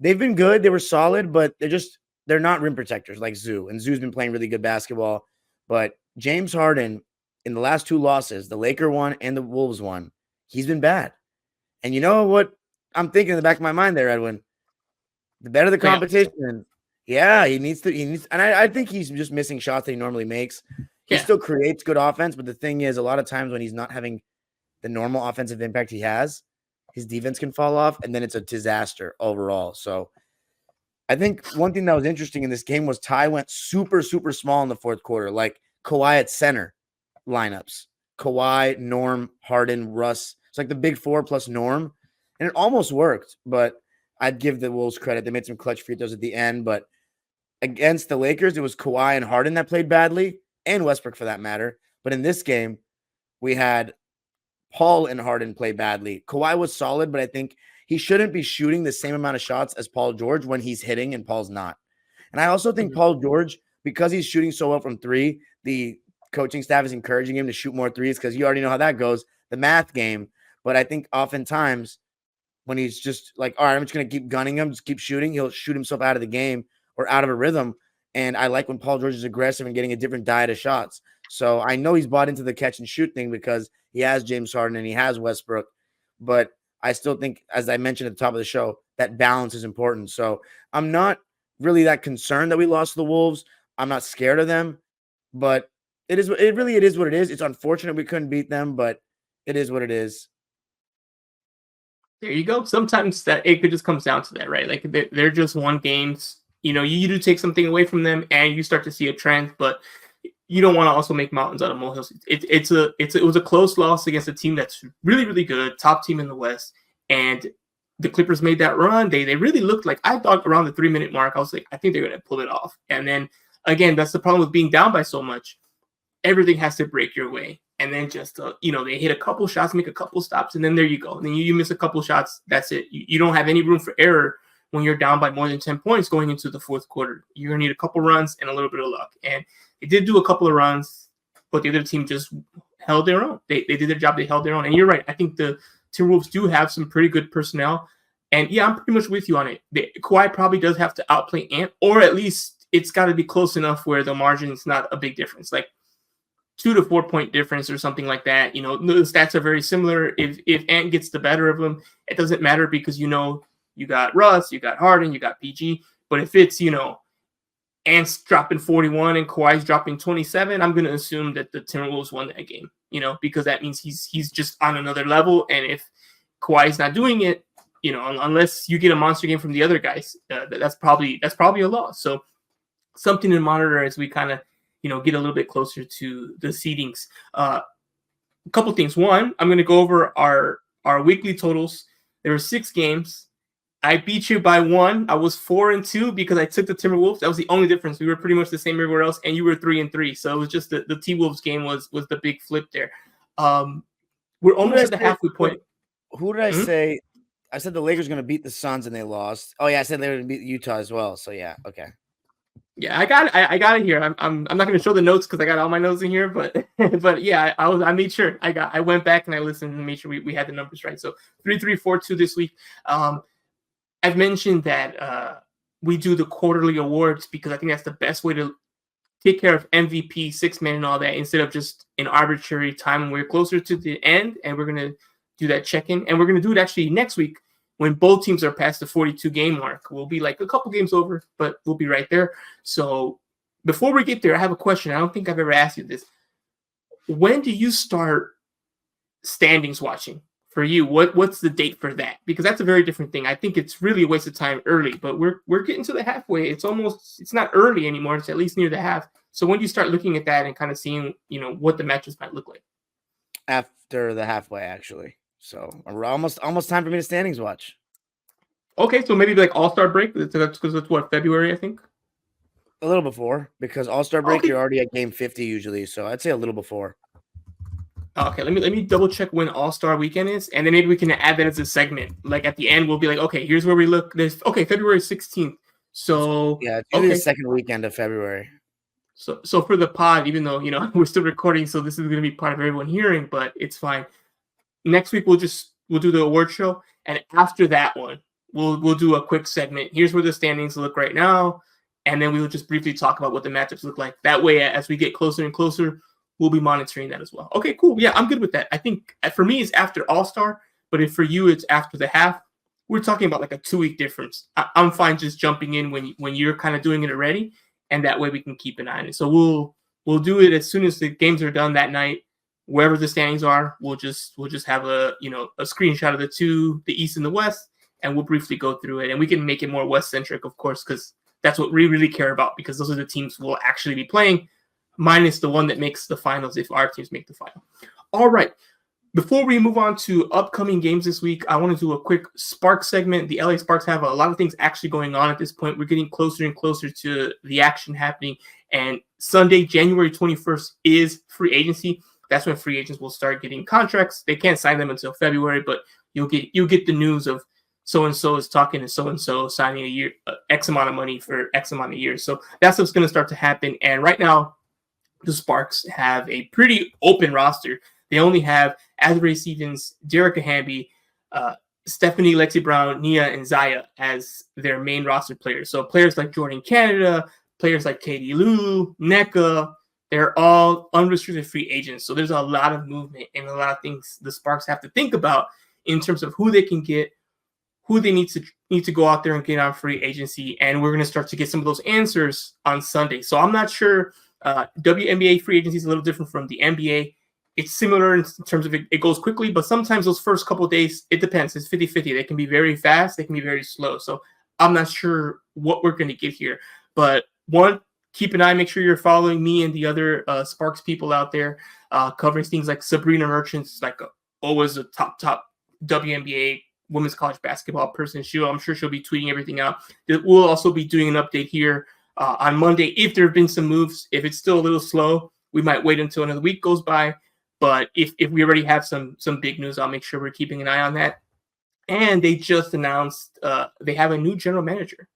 They've been good. They were solid, but they're not rim protectors like Zoo. And Zoo's been playing really good basketball. But James Harden, in the last 2 losses, the Laker one and the Wolves one, he's been bad. And you know what I'm thinking in the back of my mind there, Edwin? The better the competition, he needs, and I think he's just missing shots that he normally makes. He still creates good offense, but the thing is, a lot of times when he's not having the normal offensive impact he has, his defense can fall off, and then it's a disaster overall. So I think one thing that was interesting in this game was Ty went super, super small in the fourth quarter, like Kawhi at center lineups. Kawhi, Norm, Harden, Russ. It's like the big 4 plus Norm, and it almost worked, but I'd give the Wolves credit. They made some clutch free throws at the end, but against the Lakers, it was Kawhi and Harden that played badly, and Westbrook for that matter. But in this game, we had Paul and Harden play badly. Kawhi was solid, but I think he shouldn't be shooting the same amount of shots as Paul George when he's hitting and Paul's not. And I also think Paul George, because he's shooting so well from 3, the coaching staff is encouraging him to shoot more threes because you already know how that goes, the math game. But I think oftentimes when he's just like, all right, I'm just going to keep gunning him, just keep shooting, he'll shoot himself out of the game or out of a rhythm. And I like when Paul George is aggressive and getting a different diet of shots. So I know he's bought into the catch and shoot thing because he has James Harden and he has Westbrook. But I still think, as I mentioned at the top of the show, that balance is important. So I'm not really that concerned that we lost to the Wolves. I'm not scared of them. But it is what it is. It's unfortunate we couldn't beat them, but it is what it is. There you go. Sometimes that it could just comes down to that, right? Like they're just one games. You do take something away from them, and you start to see a trend. But you don't want to also make mountains out of molehills. It was a close loss against a team that's really, really good, top team in the West, and the Clippers made that run. They really looked like, I thought around the 3-minute mark, I was like, I think they're going to pull it off. And then again, that's the problem with being down by so much. Everything has to break your way. And then just, they hit a couple shots, make a couple stops, and then there you go. And then you miss a couple shots. That's it. You don't have any room for error when you're down by more than 10 points going into the fourth quarter. You're going to need a couple runs and a little bit of luck. And they did do a couple of runs, but the other team just held their own. They did their job. They held their own. And you're right. I think the Timberwolves do have some pretty good personnel. And yeah, I'm pretty much with you on it. Kawhi probably does have to outplay Ant, or at least it's got to be close enough where the margin is not a big difference. Like 2 to 4 point difference or something like that. The stats are very similar. If Ant gets the better of them, it doesn't matter because you got Russ, you got Harden, you got PG. But if it's Ant's dropping 41 and Kawhi's dropping 27, I'm going to assume that the Timberwolves won that game. Because that means he's just on another level. And if Kawhi's not doing it, unless you get a monster game from the other guys, that's probably a loss. So something to monitor as we kind of get a little bit closer to the seedings. A couple things. One, I'm going to go over our weekly totals. There were 6 games. I beat you by 1. I was 4-2 because I took the Timberwolves. That was the only difference. We were pretty much the same everywhere else, and you were 3-3. So it was just the T-Wolves game was the big flip there. We're almost at the halfway point. Who did I say? I said the Lakers going to beat the Suns, and they lost. Oh yeah, I said they were going to beat Utah as well. So yeah, okay. Yeah, I got it here. I'm not going to show the notes because I got all my notes in here, but yeah, I made sure I went back and I listened and made sure we had the numbers right. So 3-3-4-2 this week. I've mentioned that we do the quarterly awards because I think that's the best way to take care of MVP, 6-man, and all that instead of just an arbitrary time when we're closer to the end, and we're going to do that check-in, and we're going to do it actually next week when both teams are past the 42-game mark. We'll be like a couple games over, but we'll be right there. So before we get there, I have a question. I don't think I've ever asked you this. When do you start standings watching for you, what's the date for that? Because that's a very different thing. I think it's really a waste of time early, but we're getting to the halfway. It's not early anymore. It's at least near the half. So when do you start looking at that and kind of seeing, what the matches might look like? After the halfway, actually. So almost time for me to standings watch. Okay, so maybe like All-Star break. That's because it's what, February, I think. A little before, because All-Star break, Okay. you're already at game 50 usually. So I'd say a little before. Okay, let me double check when All-Star weekend is, and then maybe we can add that as a segment. Like at the end, we'll be like, okay, here's where we look. February 16th. So yeah, it's usually the second weekend of February. So for the pod, even though we're still recording, so this is going to be part of everyone hearing, but it's fine. Next week we'll do the award show, and after that one, we'll do a quick segment. Here's where the standings look right now, and then we'll just briefly talk about what the matchups look like. That way, as we get closer and closer, we'll be monitoring that as well. Okay, cool. Yeah, I'm good with that. I think for me it's after All-Star, but if for you it's after the half, we're talking about like a 2-week difference. I'm fine just jumping in when you're kind of doing it already, and that way we can keep an eye on it. So we'll do it as soon as the games are done that night. Wherever the standings are, we'll just have a screenshot of the East and the West, and we'll briefly go through it. And we can make it more West centric, of course, because that's what we really care about, because those are the teams we'll actually be playing, minus the one that makes the finals if our teams make the final. All right. Before we move on to upcoming games this week, I want to do a quick Sparks segment. The LA Sparks have a lot of things actually going on at this point. We're getting closer and closer to the action happening. And Sunday, January 21st is free agency. That's when free agents will start getting contracts. They can't sign them until February, but you'll get the news of so-and-so is talking to so-and-so, signing a year, X amount of money for X amount of years. So that's what's going to start to happen. And right now, the Sparks have a pretty open roster. They only have Azrae Stevens, Derek Hamby, Stephanie, Lexi Brown, Nia, and Zaya as their main roster players. So players like Jordan Canada, players like Katie Lou, NECA, they're all unrestricted free agents. So there's a lot of movement and a lot of things the Sparks have to think about in terms of who they can get, who they need to go out there and get on free agency. And we're going to start to get some of those answers on Sunday. So I'm not sure. WNBA free agency is a little different from the NBA. It's similar in terms of it goes quickly, but sometimes those first couple of days, it depends. It's 50-50. They can be very fast. They can be very slow. So I'm not sure what we're going to get here. But one, keep an eye. Make sure you're following me and the other Sparks people out there, covering things like Sabrina Merchant's like always a top WNBA women's college basketball person. I'm sure she'll be tweeting everything out. We'll also be doing an update here on Monday if there have been some moves. If it's still a little slow, we might wait until another week goes by. But if we already have some big news, I'll make sure we're keeping an eye on that. And they just announced they have a new general manager.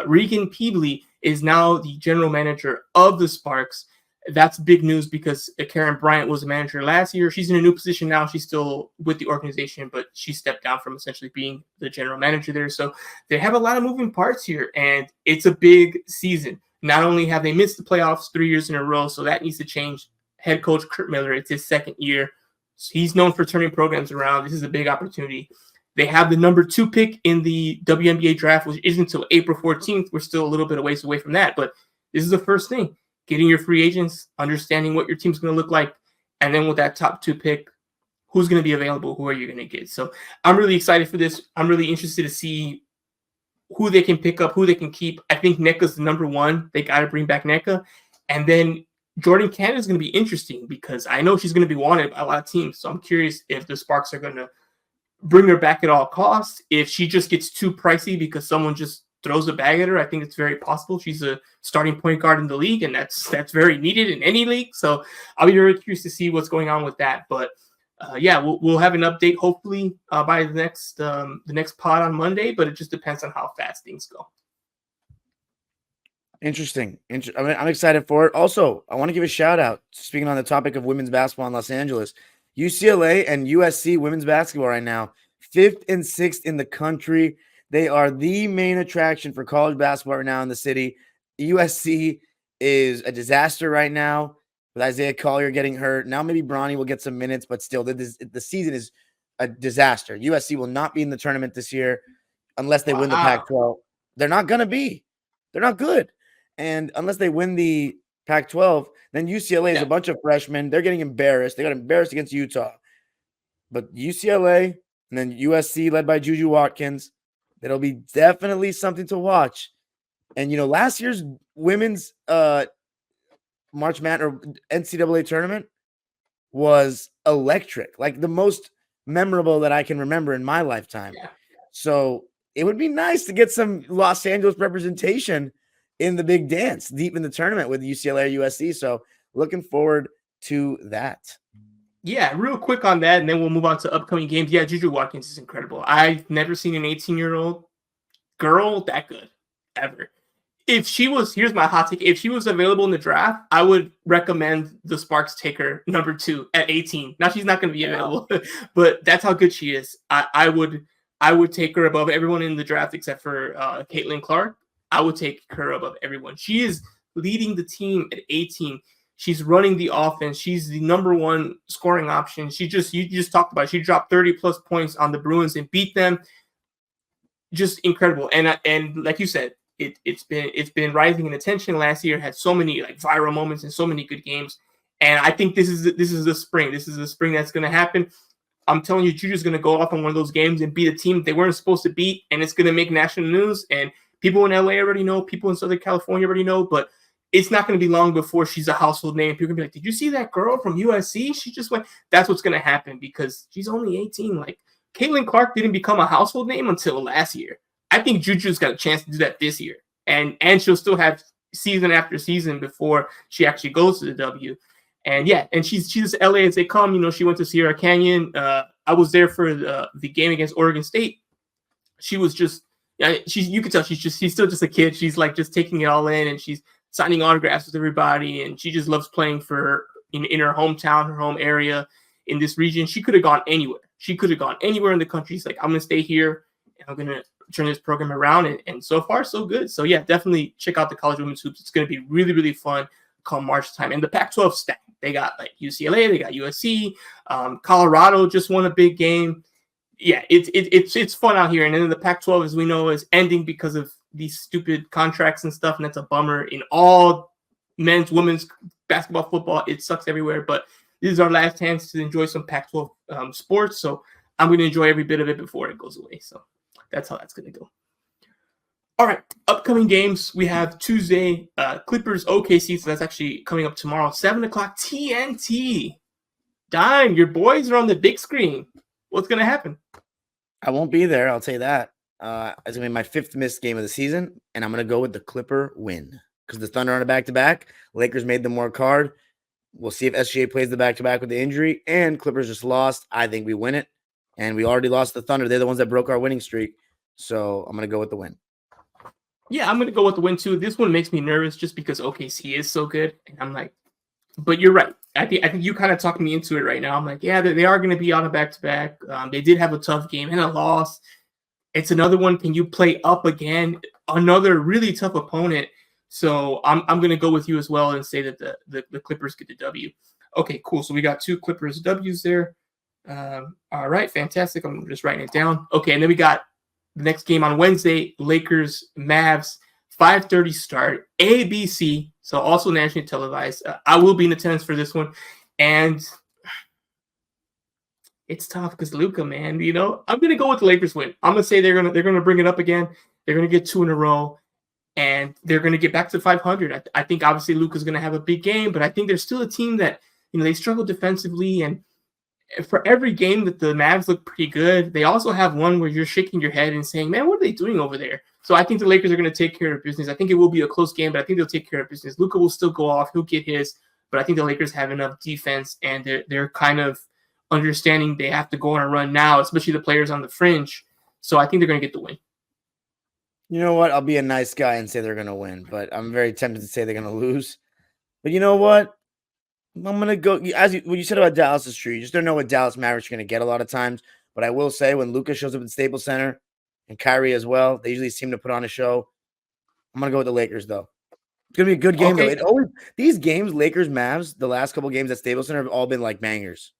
Regan Peebley is now the general manager of the Sparks. That's big news because Karen Bryant was a manager last year. She's in a new position now. She's still with the organization, but she stepped down from essentially being the general manager there. So they have a lot of moving parts here, and it's a big season. Not only have they missed the playoffs 3 years in a row, so that needs to change. Head coach Kurt Miller, it's his second year. He's known for turning programs around. This is a big opportunity. They have the number 2 pick in the WNBA draft, which isn't until April 14th. We're still a little bit of ways away from that, but this is the first thing. Getting your free agents, understanding what your team's going to look like, and then with that top 2 pick, who's going to be available, who are you going to get? So I'm really excited for this. I'm really interested to see who they can pick up, who they can keep. I think NECA's the number 1. They got to bring back NECA. And then Jordan Canada is going to be interesting because I know she's going to be wanted by a lot of teams. So I'm curious if the Sparks are going to bring her back at all costs. If she just gets too pricey because someone just throws a bag at her, I think it's very possible. She's a starting point guard in the league, and that's very needed in any league. So I'll be very curious to see what's going on with that. But we'll have an update hopefully by the next pod on Monday. But it just depends on how fast things go. Interesting. I'm excited for it. Also, I want to give a shout out, speaking on the topic of women's basketball in Los Angeles. UCLA and USC women's basketball right now, 5th and 6th in the country. They are the main attraction for college basketball right now in the city. USC is a disaster right now with Isaiah Collier getting hurt. Now maybe Bronny will get some minutes, but still, the season is a disaster. USC will not be in the tournament this year unless they win the Pac-12. They're not going to be. They're not good. And unless they win the Pac-12, then UCLA is a bunch of freshmen. They're getting embarrassed. They got embarrassed against Utah. but UCLA and then USC led by Juju Watkins. That'll be definitely something to watch. And last year's women's March Madness or NCAA tournament was electric, like the most memorable that I can remember in my lifetime. Yeah. So it would be nice to get some Los Angeles representation in the big dance deep in the tournament with UCLA or USC. So looking forward to that. Yeah, real quick on that, and then we'll move on to upcoming games. Yeah, Juju Watkins is incredible. I've never seen an 18-year-old girl that good ever. If she was, here's my hot take. If she was available in the draft, I would recommend the Sparks take her number 2 at 18. Now she's not going to be available, but that's how good she is. I would take her above everyone in the draft except for Caitlin Clark. I would take her above everyone. She is leading the team at 18. She's running the offense. She's the number 1 scoring option. You just talked about it. She dropped 30 plus points on the Bruins and beat them. Just incredible. And like you said, it's been rising in attention. Last year had so many like viral moments and so many good games. And I think this is the spring. This is the spring that's going to happen. I'm telling you, Juju's going to go off on one of those games and beat a team they weren't supposed to beat, and it's going to make national news. And people in LA already know, people in Southern California already know, but it's not going to be long before she's a household name. People are going to be like, did you see that girl from USC? She just went. That's what's going to happen because she's only 18. Like, Caitlin Clark didn't become a household name until last year. I think Juju's got a chance to do that this year. And she'll still have season after season before she actually goes to the W. And yeah, and she's as LA as they come. She went to Sierra Canyon. I was there for the game against Oregon State. She was just, you could tell she's still just a kid. She's like just taking it all in, and she's signing autographs with everybody, and she just loves playing for in her hometown, her home area, in this region. She could have gone anywhere. She could have gone anywhere in the country. She's like, I'm gonna stay here, and I'm gonna turn this program around. And so far, so good. So yeah, definitely check out the college women's hoops. It's gonna be really, really fun come March time. And the Pac-12 stack. They got like UCLA, they got USC, Colorado just won a big game. Yeah, it's fun out here. And then the Pac-12, as we know, is ending because of these stupid contracts and stuff, and that's a bummer in all men's, women's basketball, football. It sucks everywhere, but this is our last chance to enjoy some Pac-12 sports. So I'm going to enjoy every bit of it before it goes away. So that's how that's going to go. All right, upcoming games. We have Tuesday, Clippers, OKC. So that's actually coming up tomorrow, 7 o'clock TNT. Dime, your boys are on the big screen. What's going to happen? I won't be there. I'll tell you that. It's going to be my 5th missed game of the season, and I'm going to go with the Clipper win because the Thunder on a back-to-back. Lakers made them work hard. We'll see if SGA plays the back-to-back with the injury, and Clippers just lost. I think we win it, and we already lost the Thunder. They're the ones that broke our winning streak, so I'm going to go with the win. Yeah, I'm going to go with the win, too. This one makes me nervous just because OKC is so good, and I'm like, but you're right. I think you kind of talked me into it right now. I'm like, yeah, they are going to be on a back-to-back. They did have a tough game and a loss. It's another one. Can you play up again? Another really tough opponent. So I'm going to go with you as well and say that the Clippers get the W. Okay, cool. So we got 2 Clippers W's there. All right, fantastic. I'm just writing it down. Okay, and then we got the next game on Wednesday, Lakers, Mavs, 5:30 start, ABC. So also nationally televised. I will be in attendance for this one. And it's tough because Luka, man, I'm going to go with the Lakers win. I'm going to say they're going to bring it up again. They're going to get 2 in a row, and they're going to get back to 500. I think obviously Luka's going to have a big game, but I think there's still a team that, they struggle defensively, and for every game that the Mavs look pretty good, they also have one where you're shaking your head and saying, man, what are they doing over there? So I think the Lakers are going to take care of business. I think it will be a close game, but I think they'll take care of business. Luka will still go off. He'll get his, but I think the Lakers have enough defense, and they're kind of understanding they have to go on a run now, especially the players on the fringe. So I think they're going to get the win. You know what? I'll be a nice guy and say they're going to win, but I'm very tempted to say they're going to lose. But you know what? I'm going to go, what you said about Dallas is true. You just don't know what Dallas Mavericks are going to get a lot of times. But I will say when Luka shows up at the Staples Center and Kyrie as well, they usually seem to put on a show. I'm going to go with the Lakers, though. It's going to be a good game, though. These games, Lakers, Mavs, the last couple games at Staples Center have all been like bangers.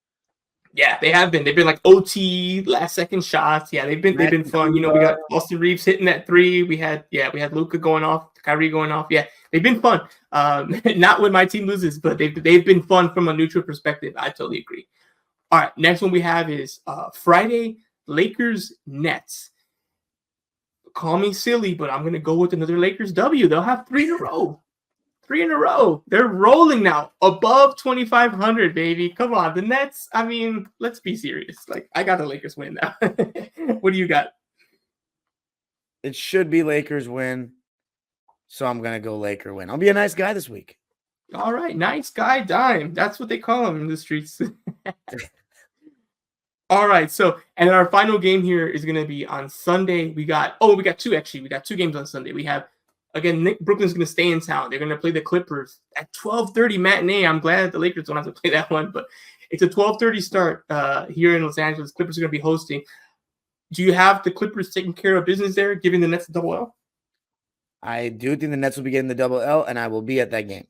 Yeah, they have been. They've been like OT, last second shots. Yeah, they've been fun. We got Austin Reeves hitting that 3. We had Luka going off, Kyrie going off. Yeah, they've been fun. Not when my team loses, but they've been fun from a neutral perspective. I totally agree. All right, next one we have is Friday, Lakers Nets. Call me silly, but I'm gonna go with another Lakers W. They'll have 3 in a row. 3 in a row. They're rolling now, above 2,500, baby. Come on, the Nets. I mean, let's be serious. Like, I got the Lakers win now. What do you got? It should be Lakers win, so I'm gonna go Laker win. I'll be a nice guy this week. All right, nice guy Dime. That's what they call him in the streets. All right, so and our final game here is going to be on Sunday. We got two actually. We got 2 games on Sunday. We have again Brooklyn's going to stay in town. They're going to play the Clippers at 12:30 matinee. I'm glad that the Lakers don't have to play that one, but it's a 12:30 start here in Los Angeles. Clippers are going to be hosting. Do you have the Clippers taking care of business there, giving the Nets a double L? I do think the Nets will be getting the double L, and I will be at that game.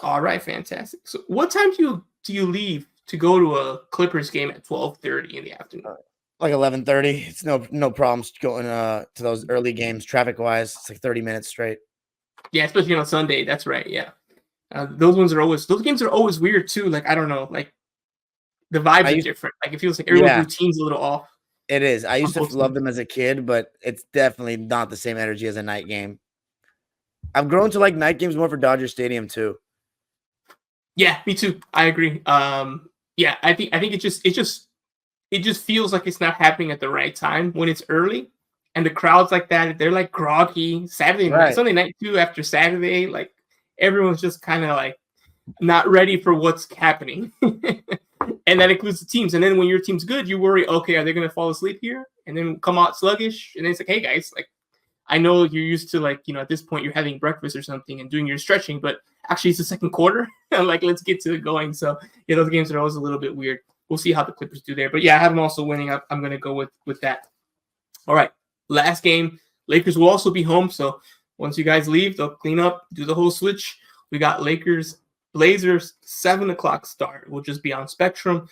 All right, fantastic. So, what time do you leave to go to a Clippers game at 12:30 in the afternoon? Like 11:30. It's no problems going to those early games traffic wise. It's like 30 minutes straight. Yeah, especially on Sunday. That's right. Yeah, those games are always weird too. Like I don't know, like the vibes are different. Like it feels like everyone's routine's a little off. It is. I used to love them as a kid, but it's definitely not the same energy as a night game. I've grown to like night games more for Dodger Stadium too. Yeah, me too. I agree. Yeah, I think it just feels like it's not happening at the right time when it's early, and the crowds like that, they're like groggy. Saturday night, Sunday night too. After Saturday, like everyone's just kind of like not ready for what's happening, and that includes the teams. And then when your team's good, you worry, okay, are they going to fall asleep here and then come out sluggish? And then it's like, hey guys, like I know you're used to like at this point you're having breakfast or something and doing your stretching, but actually it's the second quarter. Like let's get to it going. So yeah, those games are always a little bit weird. We'll see how the Clippers do there. But yeah, I have them also winning. I'm going to go with that. All right, last game. Lakers will also be home. So once you guys leave, they'll clean up, do the whole switch. We got Lakers, Blazers, 7:00 start. We'll just be on Spectrum.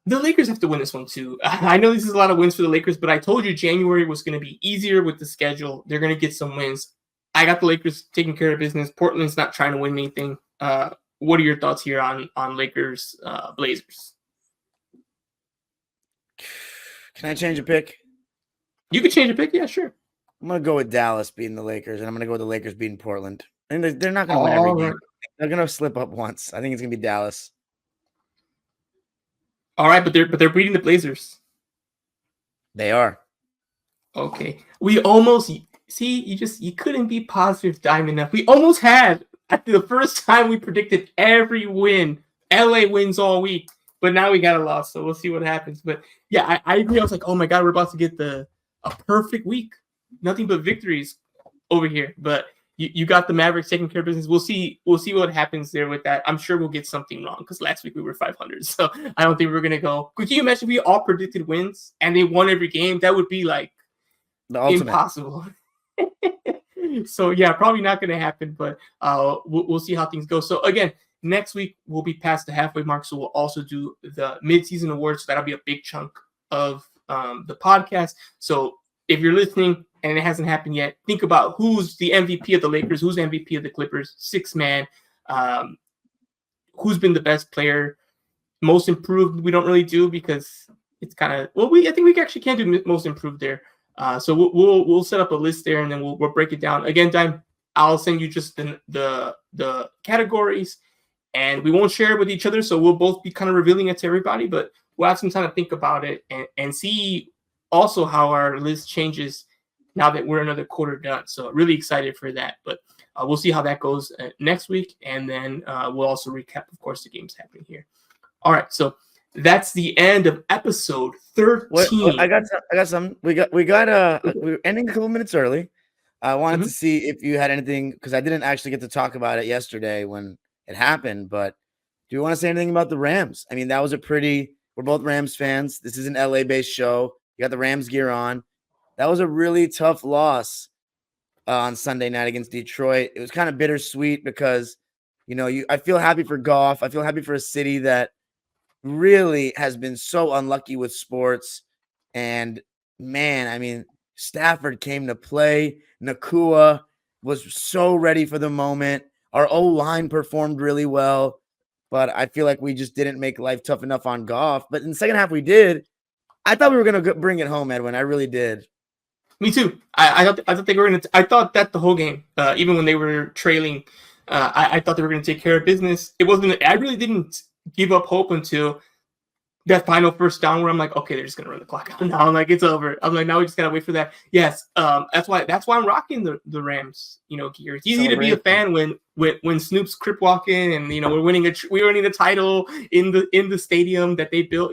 The Lakers have to win this one too. I know this is a lot of wins for the Lakers, but I told you January was going to be easier with the schedule. They're going to get some wins. I got the Lakers taking care of business. Portland's not trying to win anything. What are your thoughts here on Lakers Blazers? Can I change a pick? You could change a pick. Yeah, sure. I'm going to go with Dallas beating the Lakers, and I'm going to go with the Lakers beating Portland. And they're not going to win every game. They're going to slip up once. I think it's going to be Dallas. All right, but they're beating the Blazers. They are. Okay. We almost see you couldn't be positive, Dime enough. We almost had the first time we predicted every win. LA wins all week, but now we got a loss, so we'll see what happens. But yeah, I agree. I was like, oh my god, we're about to get a perfect week. Nothing but victories over here. But you got the Mavericks taking care of business. We'll see what happens there with that. I'm sure we'll get something wrong because last week we were 500. So I don't think we're gonna go. Could you imagine if we all predicted wins and they won every game? That would be like impossible. So yeah, probably not gonna happen. But we'll see how things go. So again, next week we'll be past the halfway mark. So we'll also do the midseason awards. So that'll be a big chunk of the podcast. So if you're listening and it hasn't happened yet, think about who's the MVP of the Lakers, who's the MVP of the Clippers, 6-man, who's been the best player, most improved. We don't really do because it's kind of I think we actually can do most improved there. So we'll set up a list there and then we'll break it down again. Dime, I'll send you just the categories, and we won't share it with each other. So we'll both be kind of revealing it to everybody, but we'll have some time to think about it and see also how our list changes now that we're another quarter done. So really excited for that, but we'll see how that goes next week. And then we'll also recap, of course, the games happening here. All right. So that's the end of episode 13. I got some. We were ending a couple minutes early. I wanted to see if you had anything, because I didn't actually get to talk about it yesterday when it happened, but do you want to say anything about the Rams? I mean, that was we're both Rams fans. This is an LA-based show. You got the Rams gear on. That was a really tough loss on Sunday night against Detroit. It was kind of bittersweet because, I feel happy for Goff. I feel happy for a city that really has been so unlucky with sports. And man, I mean, Stafford came to play. Nakua was so ready for the moment. Our O-line performed really well. but I feel like we just didn't make life tough enough on Goff. But in the second half, we did. I thought we were going to bring it home, Edwin. I really did. Me too. I thought they were going to. I thought that the whole game, even when they were trailing, I thought they were going to take care of business. It wasn't. I really didn't give up hope until that final first down where I'm like, okay, they're just gonna run the clock out now. I'm like, it's over. I'm like, now we just gotta wait for that. Yes, that's why I'm rocking the Rams, gear. It's easy to be a fan when Snoop's crip walking and we're winning a title in the stadium that they built.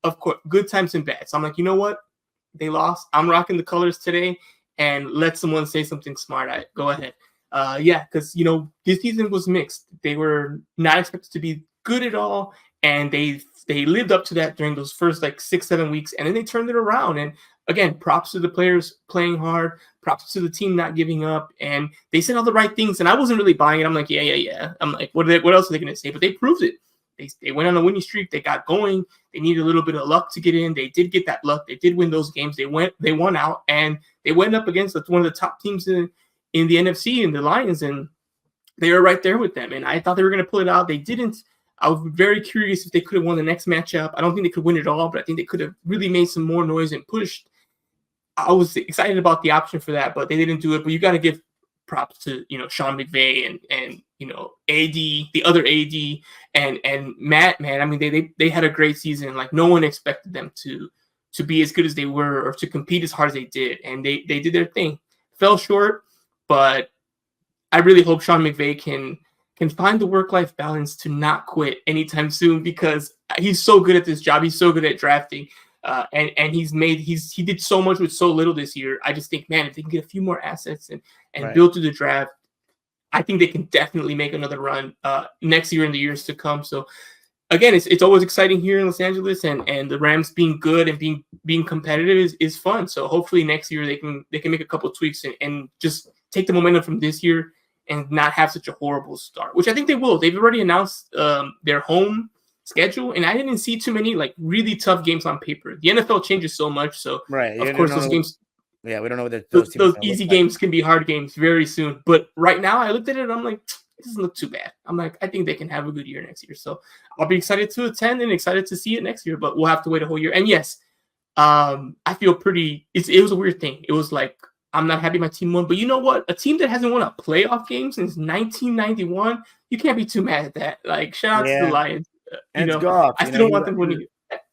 Of course, good times and bad. So I'm like, you know what? They lost. I'm rocking the colors today, and let someone say something smart. Go ahead. Because this season was mixed. They were not expected to be good at all, and they lived up to that during those first 6-7 weeks, and then they turned it around. And again, props to the players playing hard, props to the team not giving up, and they said all the right things. And I wasn't really buying it. I'm like, yeah. I'm like, what else are they going to say? But they proved it. They went on a winning streak. They got going. They needed a little bit of luck to get in. They did get that luck. They did win those games. They won out, and they went up against one of the top teams in the NFC, in the Lions, and they were right there with them. And I thought they were going to pull it out. They didn't. I was very curious if they could have won the next matchup. I don't think they could win it all, but I think they could have really made some more noise and pushed. I was excited about the option for that, but they didn't do it. But you got to give props to Sean McVay and AD, the other AD, and Matt. Man, I mean they had a great season. Like, no one expected them to be as good as they were or to compete as hard as they did, and they did their thing. Fell short, but I really hope Sean McVay can find the work-life balance to not quit anytime soon, because he's so good at this job. He's so good at drafting, and he did so much with so little this year. I just think, man, if they can get a few more assets and Right. build through the draft, I think they can definitely make another run next year and the years to come. So again, it's always exciting here in Los Angeles, and the Rams being good and being competitive is fun. So hopefully next year they can make a couple of tweaks and just take the momentum from this year and not have such a horrible start, which I think they will. They've already announced their home schedule, and I didn't see too many really tough games on paper. The NFL changes so much, so Right. of course those games. Yeah, we don't know what those easy games can be hard games very soon. But right now, I looked at it and I'm like, it doesn't look too bad. I'm like, I think they can have a good year next year. So I'll be excited to attend and excited to see it next year. But we'll have to wait a whole year. And yes, I feel pretty. It was a weird thing. It was like, I'm not happy my team won. But you know what? A team that hasn't won a playoff game since 1991, you can't be too mad at that. Like, shout out to the Lions. And it's Goff. I still don't want them winning.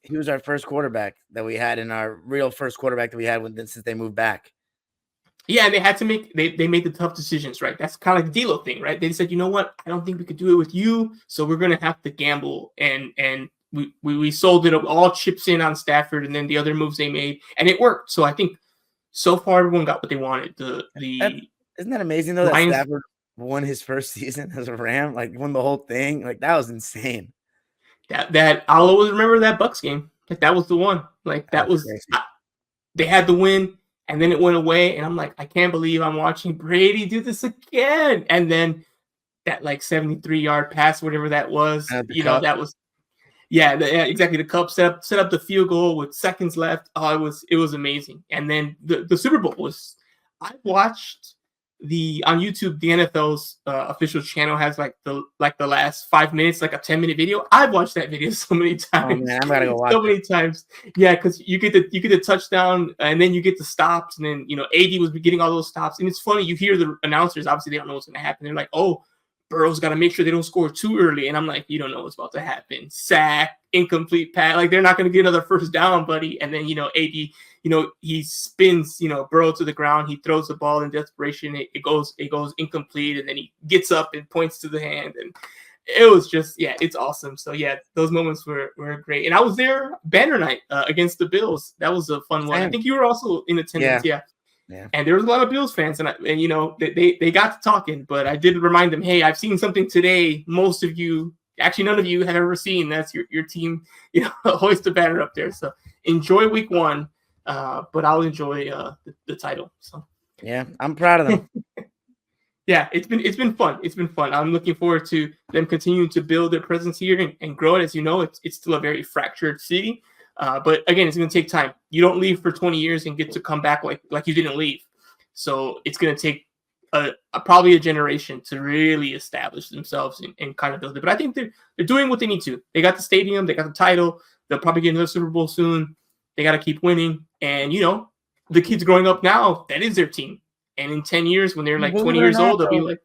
He was our first quarterback that we had, in our real first quarterback that we had since they moved back. Yeah, and they had to they made the tough decisions, right? That's kind of like the D'Lo thing, right? They said, you know what? I don't think we could do it with you, so we're gonna have to gamble, and we sold it all chips in on Stafford, and then the other moves they made, and it worked. So I think so far everyone got what they wanted. Isn't that amazing though, that Stafford won his first season as a Ram, won the whole thing? That was insane. That I'll always remember that Bucks game. That was the one. That was they had the win. And then it went away, and I'm like, I can't believe I'm watching Brady do this again. And then that 73-yard pass, whatever that was, that was, exactly. The Cup set up the field goal with seconds left. Oh, it was amazing. And then the Super Bowl was. I watched on YouTube, the NFL's official channel has the last 5 minutes, a 10-minute video. I've watched that video so many times. Oh man, I'm gonna go watch so many times. Yeah, because you get the touchdown, and then you get the stops, and then AD was getting all those stops. And it's funny, you hear the announcers, obviously they don't know what's gonna happen. They're like, oh, Burrow's got to make sure they don't score too early. And I'm like, you don't know what's about to happen. Sack, incomplete pass. They're not going to get another first down, buddy. And then, AD, he spins, Burrow to the ground. He throws the ball in desperation. It goes incomplete. And then he gets up and points to the hand. And it was just, it's awesome. So, those moments were great. And I was there banner night against the Bills. That was a fun one. I think you were also in attendance. Yeah. And there was a lot of Bills fans, and they got to talking, but I did remind them, hey, I've seen something today most of you, actually none of you, have ever seen. That's your team, hoist the banner up there. So enjoy week 1, but I'll enjoy the title. So I'm proud of them. It's been fun. It's been fun. I'm looking forward to them continuing to build their presence here and grow it. As you know, it's still a very fractured city. But again, it's going to take time. You don't leave for 20 years and get to come back like you didn't leave. So it's going to take probably a generation to really establish themselves and kind of build it. But I think they're doing what they need to. They got the stadium, they got the title. They'll probably get another Super Bowl soon. They got to keep winning. And, the kids growing up now, that is their team. And in 10 years, when they're like 20 years old, they'll be like.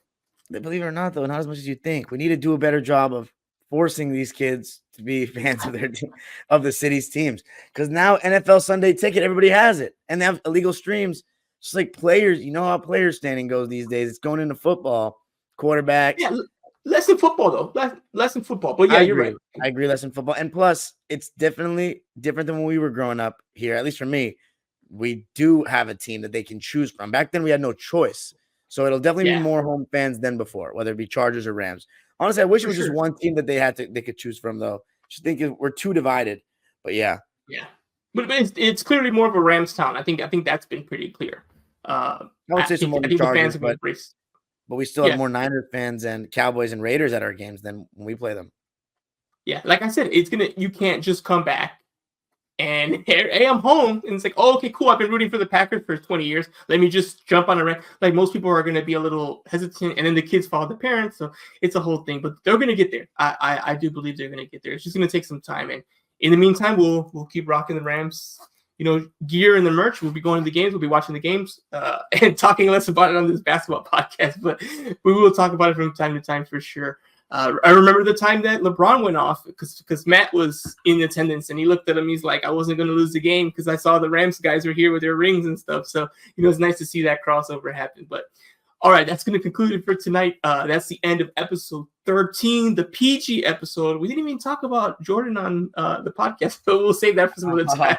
Believe it or not, though, not as much as you think. We need to do a better job of forcing these kids to be fans of their team, of the city's teams. Because now NFL Sunday Ticket, everybody has it. And they have illegal streams. Just like players, you know how player standing goes these days. It's going into football, quarterbacks. Yeah, less than football, though. Less than football. But yeah, you're right. I agree, less than football. And plus, it's definitely different than when we were growing up here, at least for me. We do have a team that they can choose from. Back then, we had no choice. So it'll definitely be more home fans than before, whether it be Chargers or Rams. Honestly, I wish it was just one team that they could choose from, though. Just think we're too divided. But yeah. Yeah. But it's clearly more of a Rams town. I think that's been pretty clear. I would say some more Chargers, but we still have more Niners fans and Cowboys and Raiders at our games than when we play them. Yeah, like I said, you can't just come back and hey, I'm home. And it's like, oh, okay, cool. I've been rooting for the Packers for 20 years. Let me just jump on a rank. Like most people are going to be a little hesitant, and then the kids follow the parents. So it's a whole thing, but they're going to get there. I do believe they're going to get there. It's just going to take some time. And in the meantime, we'll keep rocking the Rams, gear and the merch. We'll be going to the games. We'll be watching the games and talking less about it on this basketball podcast, but we will talk about it from time to time for sure. I remember the time that LeBron went off because Matt was in attendance and he looked at him. He's like, I wasn't going to lose the game because I saw the Rams guys were here with their rings and stuff. So, it's nice to see that crossover happen. But all right, that's going to conclude it for tonight. That's the end of episode 13, the PG episode. We didn't even talk about Jordan on the podcast, but we'll save that for some other time.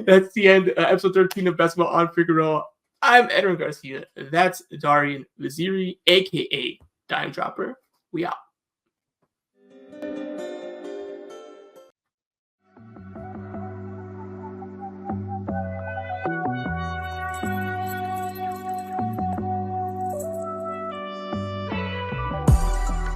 That's the end, episode 13 of Basketball on Figueroa. I'm Edwin Garcia. That's Darian Vaziri, a.k.a. Dime Dropper. We out.